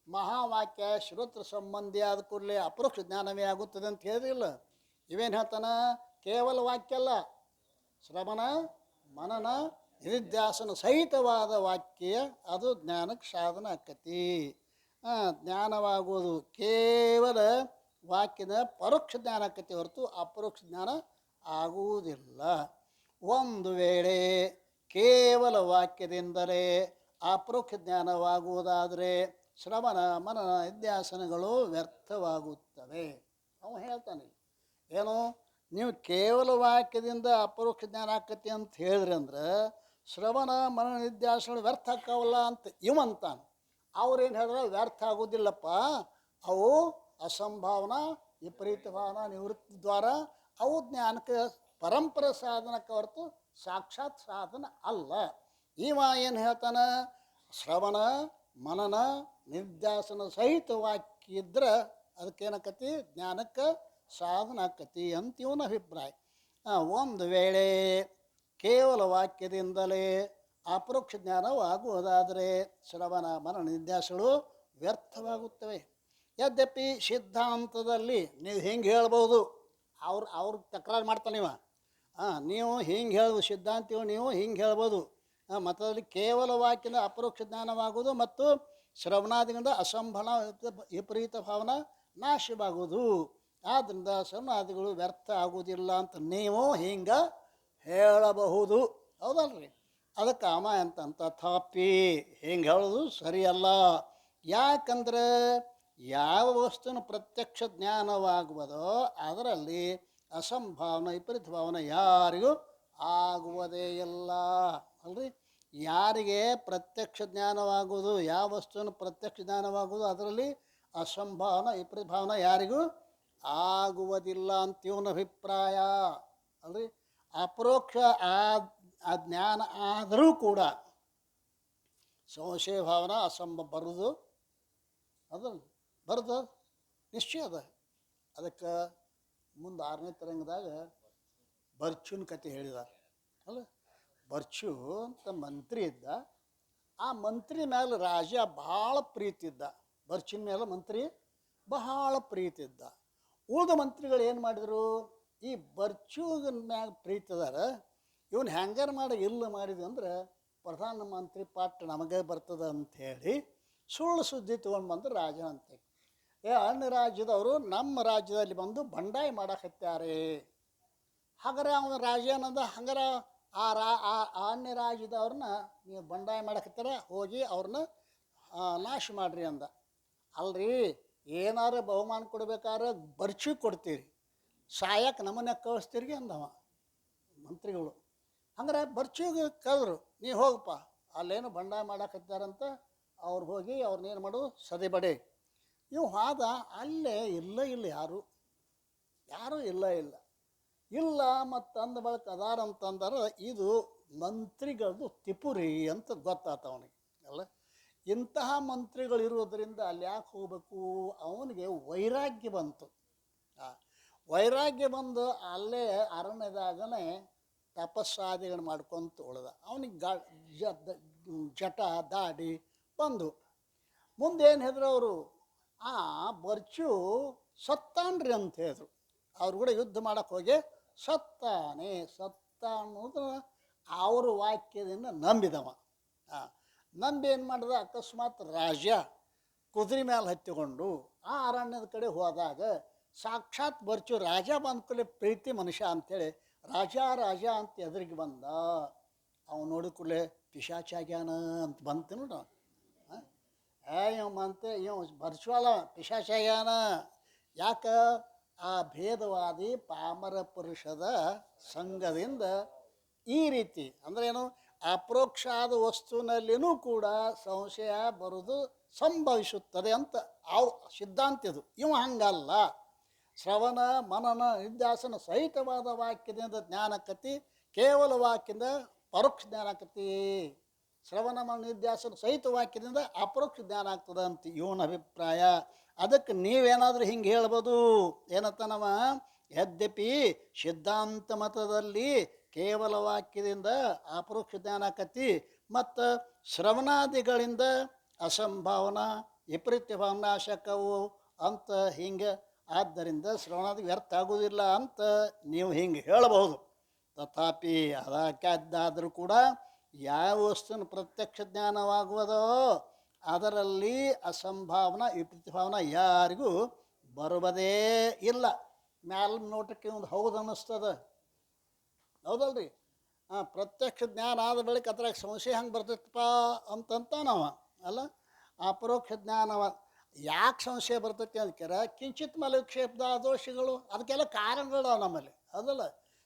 ಮಹಾವಾಕ್ಯ ಶ್ರೋತ್ರ ಸಂಬಂಧಿ ಆದ ಕೂಡಲೇ ಅಪರೋಕ್ಷ ಜ್ಞಾನವೇ ಆಗುತ್ತದೆ ಅಂತ ಹೇಳಿದ್ರಿಲ್ಲ. ಇವೇನು ಹೇಳ್ತಾನ? ಕೇವಲ ವಾಕ್ಯ ಅಲ್ಲ, ಶ್ರವಣ ಮನನ ನಿಧಿಧ್ಯಾಸನ ಸಹಿತವಾದ ವಾಕ್ಯ ಅದು ಜ್ಞಾನಕ್ಕೆ ಸಾಧನ ಆಕತಿ. ಜ್ಞಾನವಾಗುವುದು ಕೇವಲ ವಾಕ್ಯದ ಪರೋಕ್ಷ ಜ್ಞಾನ ಆಕತಿ ಹೊರತು ಅಪರೋಕ್ಷ ಜ್ಞಾನ ಆಗುವುದಿಲ್ಲ. ಒಂದು ವೇಳೆ ಕೇವಲ ವಾಕ್ಯದಿಂದಲೇ ಅಪರೋಕ್ಷ ಜ್ಞಾನವಾಗುವುದಾದರೆ ಶ್ರವಣ ಮನನ ನಿಧ್ಯಾಸನಗಳು ವ್ಯರ್ಥವಾಗುತ್ತವೆ. ಅವನು ಹೇಳ್ತಾನೆ ಏನು? ನೀವು ಕೇವಲ ವಾಕ್ಯದಿಂದ ಅಪರೋಕ್ಷ ಜ್ಞಾನ ಆಕತಿ ಅಂತ ಹೇಳಿದ್ರಿ ಅಂದ್ರೆ ಶ್ರವಣ ಮನನ ನಿಧ್ಯಾಸನಗಳು ವ್ಯರ್ಥ ಆಕ್ಕವಲ್ಲ ಅಂತ ಇವಂತಾನೆ. ಅವ್ರೇನು ಹೇಳಿದ್ರೆ ವ್ಯರ್ಥ ಆಗೋದಿಲ್ಲಪ್ಪ, ಅವು ಅಸಂಭಾವನಾ ವಿಪರೀತ ಭಾವನಾ ನಿವೃತ್ತಿ ದ್ವಾರ ಅವು ಜ್ಞಾನಕ್ಕೆ ಪರಂಪರೆ ಸಾಧನಕ್ಕೆ ಹೊರತು ಸಾಕ್ಷಾತ್ ಸಾಧನ ಅಲ್ಲ. ಇವ ಏನು ಹೇಳ್ತಾನೆ? ಶ್ರವಣ ಮನನ ನಿಧ್ಯಾಸನ ಸಹಿತ ವಾಕ್ಯ ಇದ್ರೆ ಅದಕ್ಕೇನಕತಿ? ಜ್ಞಾನಕ್ಕೆ ಸಾಧನ ಆಕತಿ ಅಂತ ಇವನ ಅಭಿಪ್ರಾಯ. ಒಂದು ವೇಳೆ ಕೇವಲ ವಾಕ್ಯದಿಂದಲೇ ಅಪರೋಕ್ಷ ಜ್ಞಾನವಾಗುವುದಾದರೆ ಶ್ರವಣ ಮನನ ನಿಧ್ಯಾಸಗಳು ವ್ಯರ್ಥವಾಗುತ್ತವೆ. ಯದ್ಯಪಿ ಸಿದ್ಧಾಂತದಲ್ಲಿ ನೀವು ಹಿಂಗೆ ಹೇಳ್ಬೋದು, ಅವ್ರು ತಕರಾರು ಮಾಡ್ತಾನೆ ಇವ. ನೀವು ಹಿಂಗೆ ಹೇಳ್ಬೋದು, ಸಿದ್ಧಾಂತಿಗಳು ನೀವು ಹಿಂಗೆ ಹೇಳ್ಬೋದು, ಮತದಲ್ಲಿ ಕೇವಲ ವಾಕ್ಯದ ಅಪರೋಕ್ಷ ಜ್ಞಾನವಾಗುವುದು ಮತ್ತು ಶ್ರವಣಾದಿಗಳಿಂದ ಅಸಂಭಾವನ ವಿಪರೀತ ಭಾವನ ನಾಶವಾಗುವುದು, ಆದ್ದರಿಂದ ಶ್ರವಣಾದಿಗಳು ವ್ಯರ್ಥ ಆಗುವುದಿಲ್ಲ ಅಂತ ನೀವು ಹಿಂಗೆ ಹೇಳಬಹುದು. ಹೌದಲ್ರಿ? ಅದಕ್ಕೆ ಅಮ ಅಂತ ತಥಾಪಿ ಹಿಂಗೆ ಹೇಳೋದು ಸರಿಯಲ್ಲ. ಯಾಕಂದ್ರೆ ಯಾವ ವಸ್ತುನ ಪ್ರತ್ಯಕ್ಷ ಜ್ಞಾನವಾಗುವುದೋ ಅದರಲ್ಲಿ ಅಸಂಭಾವನ ವಿಪರೀತ ಭಾವನ ಯಾರಿಗೂ ಆಗುವುದೇ ಇಲ್ಲ ಅಲ್ರಿ. ಯಾರಿಗೆ ಪ್ರತ್ಯಕ್ಷ ಜ್ಞಾನವಾಗುವುದು, ಯಾವ ವಸ್ತುವಿನ ಪ್ರತ್ಯಕ್ಷ ಜ್ಞಾನವಾಗುವುದು ಅದರಲ್ಲಿ ಅಸಂಭಾವನ ವಿಪರೀತ ಭಾವನ ಯಾರಿಗೂ ಆಗುವುದಿಲ್ಲ ಅಂತ ಇವನ ಅಭಿಪ್ರಾಯ ಅಲ್ರಿ. ಅಪರೋಕ್ಷ ಆ ಜ್ಞಾನ ಆದರೂ ಕೂಡ ಸಂಶಯ ಭಾವನ ಬರುವುದು ಅದಲ್ಲ, ಬರೋದು ನಿಶ್ಚಯ ಅದ. ಅದಕ್ಕೆ ಮುಂದೆ 6ನೇ ತರಂಗದಾಗ ಬರ್ಚುನ ಕತೆ ಹೇಳಿದ್ದಾರೆ ಅಲ್ಲ. ಬರ್ಚು ಅಂತ ಮಂತ್ರಿ ಇದ್ದ. ಆ ಮಂತ್ರಿ ಮೇಲೆ ರಾಜ ಭಾಳ ಪ್ರೀತಿ ಇದ್ದ. ಬರ್ಚಿನ ಮೇಲೆ ಮಂತ್ರಿ ಬಹಳ ಪ್ರೀತಿ ಇದ್ದ. ಉಳಿದ ಮಂತ್ರಿಗಳು ಏನು ಮಾಡಿದರು? ಈ ಬರ್ಚುನ ಮ್ಯಾಗ ಪ್ರೀತಿ ಅದಾರ, ಇವನು ಹ್ಯಾಂಗಾರ ಮಾಡಿ ಇಲ್ಲ ಮಾಡಿದ್ವಿ ಅಂದ್ರೆ ಪ್ರಧಾನಮಂತ್ರಿ ಪಾಟ್ ನಮಗೆ ಬರ್ತದೆ ಅಂಥೇಳಿ ಸುಳ್ಳು ಸುದ್ದಿ ತೊಗೊಂಡು ಬಂದು ರಾಜ ಅಂತೆ. ಅನ್ಯ ರಾಜ್ಯದವರು ನಮ್ಮ ರಾಜ್ಯದಲ್ಲಿ ಬಂದು ಬಂಡಾಯ ಮಾಡಕತ್ತಾರೆ. ಹಾಗಾರೆ ಅವನ ರಾಜ ಅನ್ನೋದು ಹಂಗಾರ ಆ ಅನ್ಯ ರಾಜ್ಯದವ್ರನ್ನ ನೀವು ಬಂಡಾಯ ಮಾಡಕತ್ತಾರ, ಹೋಗಿ ಅವ್ರನ್ನ ನಾಶ ಮಾಡಿರಿ ಅಂದ. ಅಲ್ರಿ, ಏನಾರು ಬಹುಮಾನ ಕೊಡ್ಬೇಕಾದ್ರೆ ಬರ್ಚಿ ಕೊಡ್ತೀರಿ, ಸಾಯಕ್ಕೆ ನಮ್ಮನ್ನ ಕಳಿಸ್ತೀರಿ ಅಂದವ ಮಂತ್ರಿಗಳು. ಹಂಗಾರೆ ಬರ್ಚಿಗೆ ಕರೆದ್ರು, ನೀ ಹೋಗಪ್ಪ ಅಲ್ಲೇನು ಬಂಡಾಯ ಮಾಡಕತ್ತಾರಂತ. ಅವ್ರು ಹೋಗಿ ಅವ್ರನ್ನೇನು ಮಾಡು, ಸದೆಬಡೆ. ಇವು ಹಾದ ಅಲ್ಲೇ ಇಲ್ಲ ಯಾರೂ ಇಲ್ಲ ಮತ್ತು ಅಂದ ಬಳಕ ಅದಾರ ಅಂತಂದ್ರೆ ಇದು ಮಂತ್ರಿಗಳದ್ದು ತಿಪುರಿ ಅಂತ ಗೊತ್ತಾತ ಅವನಿಗೆ ಅಲ್ಲ. ಇಂತಹ ಮಂತ್ರಿಗಳು ಇರೋದರಿಂದ ಅಲ್ಲಿ ಯಾಕೆ ಹೋಗ್ಬೇಕು? ಅವನಿಗೆ ವೈರಾಗ್ಯ ಬಂತು. ವೈರಾಗ್ಯ ಬಂದು ಅಲ್ಲೇ ಅರಣ್ಯದಾಗನೇ ತಪಸ್ಸಾದಿಗಳು ಮಾಡ್ಕೊಂತ ಉಳ್ದ. ಅವನಿಗೆ ಜಟ ದಾಡಿ ಬಂದು ಮುಂದೇನು ಹೇಳಿದ್ರು ಅವರು, ಬರ್ಚು ಸತ್ತಾನ್ರಿ ಅಂತ ಹೇಳಿದ್ರು. ಅವ್ರು ಕೂಡ ಯುದ್ಧ ಮಾಡೋಕ್ಕೆ ಹೋಗಿ ಸತ್ತ ಅನ್ನೋದು ಅವ್ರ ವಾಕ್ಯದಿಂದ ನಂಬಿದವ. ನಂಬಿ ಏನು ಮಾಡಿದ, ಅಕಸ್ಮಾತ್ ರಾಜ ಕುದುರೆ ಮೇಲೆ ಹತ್ತಿಕೊಂಡು ಆ ಅರಣ್ಯದ ಕಡೆ ಹೋದಾಗ ಸಾಕ್ಷಾತ್ ಬರ್ಚು ರಾಜ ಬಂದ್ಕೊಳ್ಳಿ ಪ್ರೀತಿ ಮನುಷ್ಯ ಅಂಥೇಳಿ ರಾಜ ಅಂತ ಎದುರಿಗೆ ಬಂದ. ಅವ್ನು ನೋಡಿದ ಕೂಡಲೇ ಪಿಶಾಚಾಗ್ಯಾನ ಅಂತ ಬಂತು ನೋಡ. ಇವ ಬರ್ಚುವಲ್ಲ ಪಿಶಾಚಾಗ್ಯಾನ. ಯಾಕೆ? ಆ ಭೇದವಾದಿ ಪಾಮರ ಪುರುಷದ ಸಂಘದಿಂದ ಈ ರೀತಿ ಅಂದ್ರೆ ಏನು, ಅಪರೋಕ್ಷಾದ ವಸ್ತುವಿನಲ್ಲಿನೂ ಕೂಡ ಸಂಶಯ ಬರುವುದು ಸಂಭವಿಸುತ್ತದೆ ಅಂತ ಅವು ಸಿದ್ಧಾಂತ ಇದು. ಇವ ಹಂಗಲ್ಲ. ಶ್ರವಣ ಮನನ ನಿಧ್ಯಾಸನ ಸಹಿತವಾದ ವಾಕ್ಯದಿಂದ ಜ್ಞಾನಕತಿ, ಕೇವಲ ವಾಕ್ಯದಿಂದ ಪರೋಕ್ಷ ಜ್ಞಾನಕತಿ. ಶ್ರವಣ ಮನ ನಿಧ್ಯಾಸನ ಸಹಿತ ವಾಕ್ಯದಿಂದ ಅಪರೋಕ್ಷ ಜ್ಞಾನ ಆಗ್ತದೆ ಅಂತ ಇವನ ಅಭಿಪ್ರಾಯ. ಅದಕ್ಕೆ ನೀವೇನಾದರೂ ಹಿಂಗೆ ಹೇಳ್ಬೋದು ಏನಂತ ನಮ್ಮ ಯದ್ಯಪಿ ಸಿದ್ಧಾಂತ ಮತದಲ್ಲಿ ಕೇವಲ ವಾಕ್ಯದಿಂದ ಅಪರೋಕ್ಷ ಜ್ಞಾನ ಆಕತಿ ಮತ್ತು ಶ್ರವಣಾದಿಗಳಿಂದ ಅಸಂಭಾವನ ವಿಪರೀತ ಭಾವನಾಶಕವು ಅಂತ ಹಿಂಗೆ, ಆದ್ದರಿಂದ ಶ್ರವಣಾದಿ ವ್ಯರ್ಥ ಆಗುವುದಿಲ್ಲ ಅಂತ ನೀವು ಹಿಂಗೆ ಹೇಳಬಹುದು. ತಥಾಪಿ ಅದಕ್ಕಾದರೂ ಕೂಡ ಯಾವ ವಸ್ತುವಿನ ಪ್ರತ್ಯಕ್ಷ ಜ್ಞಾನವಾಗುವುದೋ ಅದರಲ್ಲಿ ಅಸಂಭಾವನಾ ವಿಪರೀತ ಭಾವನ ಯಾರಿಗೂ ಬರುವುದೇ ಇಲ್ಲ. ಮ್ಯಾಲ ನೋಟಕ್ಕೆ ಒಂದು ಹೌದು ಅನ್ನಿಸ್ತದೆ, ಹೌದಲ್ರಿ? ಪ್ರತ್ಯಕ್ಷ ಜ್ಞಾನ ಆದ ಬಳಿಕ ಅದ್ರಾಗ ಸಂಶಯ ಹಂಗೆ ಬರ್ತೈತಪ್ಪ ಅಂತಂತ ನಾವು ಅಲ್ಲ. ಅಪರೋಕ್ಷ ಜ್ಞಾನವ ಯಾಕೆ ಸಂಶಯ ಬರ್ತೈತಿ ಅದಕ್ಕೆರ ಕಿಂಚಿತ್ ಮಲವಿಕ್ಷೇಪದ ದೋಷಗಳು ಅದಕ್ಕೆಲ್ಲ ಕಾರಣಗಳು ನಮ್ಮಲ್ಲಿ ಅದಲ್ಲ.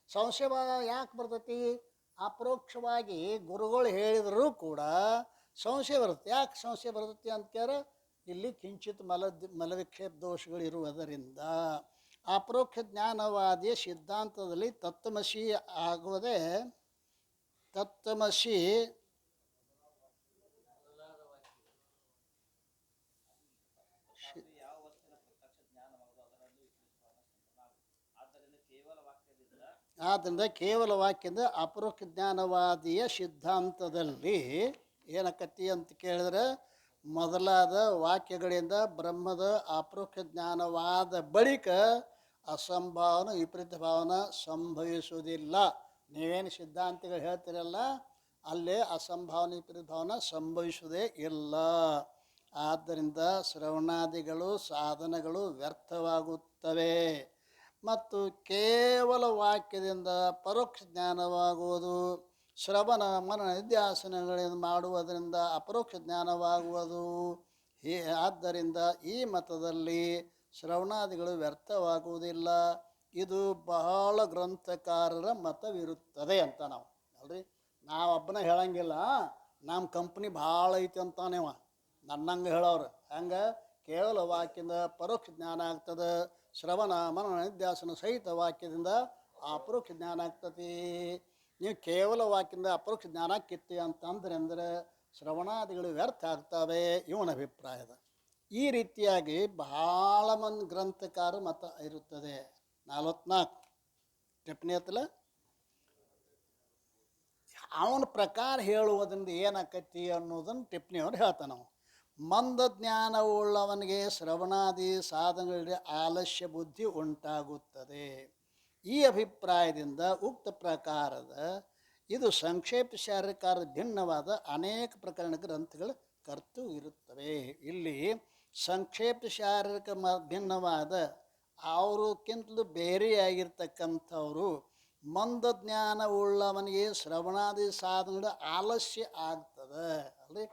ಸಂಶಯ ಯಾಕೆ ಬರ್ತೈತಿ? ಅಪರೋಕ್ಷವಾಗಿ ಗುರುಗಳು ಹೇಳಿದರೂ ಕೂಡ ಸಂಶಯ ಬರುತ್ತೆ. ಯಾಕೆ ಸಂಶಯ ಬರ್ತೈತಿ ಅಂತಕ್ಯಾರ ಇಲ್ಲಿ ಕಿಂಚಿತ್ ಮಲವಿಕ್ಷೇಪ ದೋಷಗಳು ಇರುವುದರಿಂದ. ಅಪರೋಕ್ಷ ಜ್ಞಾನವಾದಿಯ ಸಿದ್ಧಾಂತದಲ್ಲಿ ತತ್ವಮಸಿ ಆಗುವುದೇ ತತ್ವಮಸಿ ಆದ್ದರಿಂದ ಕೇವಲ ವಾಕ್ಯದ ಅಪರೋಕ್ಷ ಜ್ಞಾನವಾದಿಯ ಸಿದ್ಧಾಂತದಲ್ಲಿ ಏನಕತಿ ಅಂತ ಕೇಳಿದ್ರೆ ಮೊದಲಾದ ವಾಕ್ಯಗಳಿಂದ ಬ್ರಹ್ಮದ ಅಪರೋಕ್ಷ ಜ್ಞಾನವಾದ ಬಳಿಕ ಅಸಂಭಾವನ ವಿಪರೀತ ಭಾವನ ಸಂಭವಿಸುವುದಿಲ್ಲ. ನೀವೇನು ಸಿದ್ಧಾಂತಗಳು ಹೇಳ್ತೀರಲ್ಲ ಅಲ್ಲೇ ಅಸಂಭಾವನ ವಿಪರೀತ ಭಾವನ ಸಂಭವಿಸುವುದೇ ಇಲ್ಲ. ಆದ್ದರಿಂದ ಶ್ರವಣಾದಿಗಳು ಸಾಧನಗಳು ವ್ಯರ್ಥವಾಗುತ್ತವೆ ಮತ್ತು ಕೇವಲ ವಾಕ್ಯದಿಂದ ಪರೋಕ್ಷ ಜ್ಞಾನವಾಗುವುದು, ಶ್ರವಣ ಮನನ ನಿಧ್ಯಾಸನಗಳಿಂದ ಮಾಡುವುದರಿಂದ ಅಪರೋಕ್ಷ ಜ್ಞಾನವಾಗುವುದು. ಆದ್ದರಿಂದ ಈ ಮತದಲ್ಲಿ ಶ್ರವಣಾದಿಗಳು ವ್ಯರ್ಥವಾಗುವುದಿಲ್ಲ. ಇದು ಬಹಳ ಗ್ರಂಥಕಾರರ ಮತವಿರುತ್ತದೆ ಅಂತ ನಾವು ಅಲ್ರಿ. ನಾವೊಬ್ಬನ ಹೇಳಂಗಿಲ್ಲ ನಮ್ಮ ಕಂಪ್ನಿ ಭಾಳ ಐತಿ ಅಂತಾನೇವ ನನ್ನಂಗೆ ಹೇಳೋರು. ಹಂಗೆ ಕೇವಲ ವಾಕ್ಯದಿಂದ ಪರೋಕ್ಷ ಜ್ಞಾನ ಆಗ್ತದೆ, ಶ್ರವಣ ಮನನ ನಿಧ್ಯಾಸನ ಸಹಿತ ವಾಕ್ಯದಿಂದ ಅಪರೋಕ್ಷ ಜ್ಞಾನ ಆಗ್ತತಿ. ನೀವು ಕೇವಲ ವಾಕ್ಯದಿಂದ ಅಪರೋಕ್ಷ ಜ್ಞಾನ ಕಿತ್ತಿ ಅಂತಂದ್ರೆ ಶ್ರವಣಾದಿಗಳು ವ್ಯರ್ಥ ಆಗ್ತವೆ ಇವನ ಅಭಿಪ್ರಾಯದ. ಈ ರೀತಿಯಾಗಿ ಬಹಳ ಮಂದಿ ಗ್ರಂಥಕಾರ ಮತ ಇರುತ್ತದೆ. 44 ಟಿಪ್ಪಣಿ ಹತ್ತಲ ಅವನ ಪ್ರಕಾರ ಹೇಳುವುದರಿಂದ ಏನಾಕತಿ ಅನ್ನೋದನ್ನು ಟಿಪ್ಪಣಿಯವ್ರು ಹೇಳ್ತಾನೆ. ನಾವು ಮಂದ ಜ್ಞಾನವುಳ್ಳವನಿಗೆ ಶ್ರವಣಾದಿ ಸಾಧನಗಳಿಗೆ ಆಲಸ್ಯ ಬುದ್ಧಿ ಉಂಟಾಗುತ್ತದೆ. ಈ ಅಭಿಪ್ರಾಯದಿಂದ ಉಕ್ತ ಪ್ರಕಾರದ ಇದು ಸಂಕ್ಷೇಪ ಶಾರೀರಿಕಾರದ ಭಿನ್ನವಾದ ಅನೇಕ ಪ್ರಕರಣ ಗ್ರಂಥಗಳ ಕರ್ತು ಇರುತ್ತವೆ. ಇಲ್ಲಿ ಸಂಕ್ಷೇಪ ಶಾರೀರಿಕ ಭಿನ್ನವಾದ ಅವ್ರಕ್ಕಿಂತಲೂ ಬೇರೆಯಾಗಿರ್ತಕ್ಕಂಥವರು ಮಂದ ಜ್ಞಾನ ಉಳ್ಳವನಿಗೆ ಶ್ರವಣಾದಿ ಸಾಧನಗಳ ಆಲಸ್ಯ ಆಗ್ತದೆ ಅಲ್ರಿ.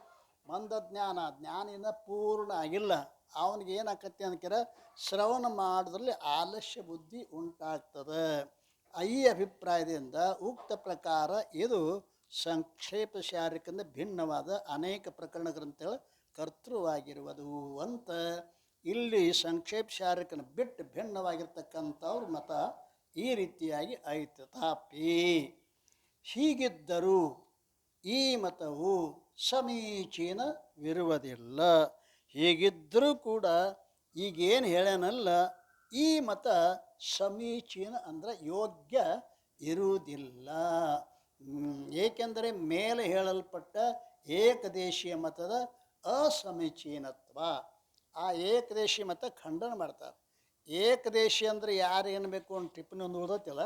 ಮಂದ ಜ್ಞಾನಿನ ಪೂರ್ಣ ಆಗಿಲ್ಲ, ಅವನಿಗೆ ಏನಾಕತಿ ಅನ್ಕಿರ ಶ್ರವಣ ಮಾಡೋದ್ರಲ್ಲಿ ಆಲಸ್ಯ ಬುದ್ಧಿ ಉಂಟಾಗ್ತದೆ. ಈ ಅಭಿಪ್ರಾಯದಿಂದ ಉಕ್ತ ಪ್ರಕಾರ ಇದು ಸಂಕ್ಷೇಪ ಶಾರೀರಿಕದಿಂದ ಭಿನ್ನವಾದ ಅನೇಕ ಪ್ರಕರಣ ಗ್ರಂಥಗಳ ಕರ್ತೃವಾಗಿರುವುದು ಅಂತ ಇಲ್ಲಿ ಸಂಕ್ಷೇಪ ಶಾರೀರಿಕನ ಬಿಟ್ಟು ಭಿನ್ನವಾಗಿರ್ತಕ್ಕಂಥವ್ರ ಮತ ಈ ರೀತಿಯಾಗಿ ಐತೆ. ತಥಾಪಿ ಹೀಗಿದ್ದರೂ ಈ ಮತವು ಸಮೀಚೀನವಿರುವುದಿಲ್ಲ. ಹೀಗಿದ್ದರೂ ಕೂಡ ಈಗೇನು ಹೇಳ್ಯಾನಲ್ಲ ಈ ಮತ ಸಮೀಚೀನ ಅಂದರೆ ಯೋಗ್ಯ ಇರುವುದಿಲ್ಲ. ಏಕೆಂದರೆ ಮೇಲೆ ಹೇಳಲ್ಪಟ್ಟ ಏಕದೇಶೀಯ ಮತದ ಅಸಮೀಚೀನತ್ವ, ಆ ಏಕದೇಶೀಯ ಮತ ಖಂಡನ ಮಾಡ್ತಾರೆ. ಏಕದೇಶಿ ಅಂದರೆ ಯಾರು ಏನ್ಬೇಕು ಅಂತ ಟಿಪ್ಪಣಿ ಒಂದು ಓದತ್ತಿಲ್ಲ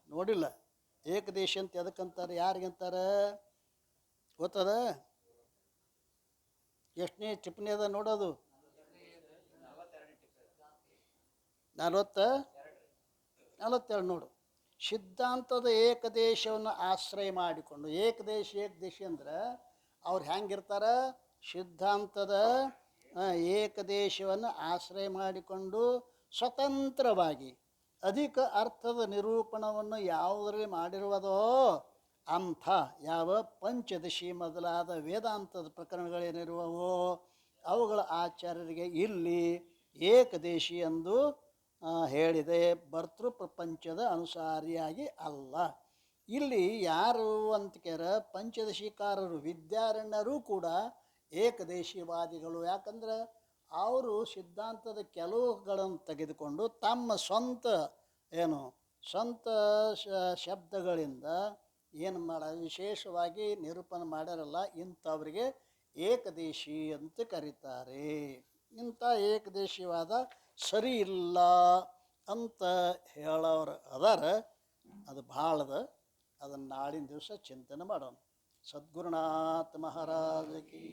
ನೋಡಿಲ್ಲ. ಏಕದೇಶಿ ಅಂತ ಎದಕ್ಕಂತಾರೆ, ಯಾರಿಗಂತಾರೆ ಗೊತ್ತದ? ಎಷ್ಟನೇ ಟಿಪ್ಪಣಿ ಅದ ನೋಡೋದು? 42 ನೋಡು. ಸಿದ್ಧಾಂತದ ಏಕದೇಶವನ್ನು ಆಶ್ರಯ ಮಾಡಿಕೊಂಡು, ಏಕದೇಶಿ ಅಂದ್ರೆ ಅವ್ರು ಹೆಂಗಿರ್ತಾರೆ? ಸಿದ್ಧಾಂತದ ಏಕದೇಶವನ್ನು ಆಶ್ರಯ ಮಾಡಿಕೊಂಡು ಸ್ವತಂತ್ರವಾಗಿ ಅಧಿಕ ಅರ್ಥದ ನಿರೂಪಣವನ್ನು ಯಾವುದರಲ್ಲಿ ಮಾಡಿರುವುದೋ ಅಂಥ ಯಾವ ಪಂಚದಶಿ ಮೊದಲಾದ ವೇದಾಂತದ ಪ್ರಕರಣಗಳೇನಿರುವವೋ ಅವುಗಳ ಆಚಾರ್ಯರಿಗೆ ಇಲ್ಲಿ ಏಕದೇಶಿ ಎಂದು ಹೇಳಿದೆ, ಭರ್ತೃ ಪ್ರಪಂಚದ ಅನುಸಾರಿಯಾಗಿ ಅಲ್ಲ. ಇಲ್ಲಿ ಯಾರು ಅಂತಕ್ಯಾರ ಪಂಚದಶಿಕಾರರು ವಿದ್ಯಾರಣ್ಯರೂ ಕೂಡ ಏಕದೇಶಿವಾದಿಗಳು. ಯಾಕಂದ್ರೆ ಅವರು ಸಿದ್ಧಾಂತದ ಕೆಲವುಗಳನ್ನು ತೆಗೆದುಕೊಂಡು ತಮ್ಮ ಸ್ವಂತ ಸ್ವಂತ ಶಬ್ದಗಳಿಂದ ಏನು ವಿಶೇಷವಾಗಿ ನಿರೂಪಣೆ ಮಾಡ್ಯಾರಲ್ಲ, ಇಂಥವ್ರಿಗೆ ಏಕದೇಶಿ ಅಂತ ಕರೀತಾರೆ. ಇಂಥ ಏಕದೇಶಿವಾದ ಸರಿ ಇಲ್ಲ ಅಂತ ಹೇಳೋರು ಅದಾರ. ಅದು ಭಾಳದ, ಅದನ್ನು ನಾಳಿನ ದಿವಸ ಚಿಂತನೆ ಮಾಡೋಣ. ಸದ್ಗುರುನಾಥ ಮಹಾರಾಜ ಕಿ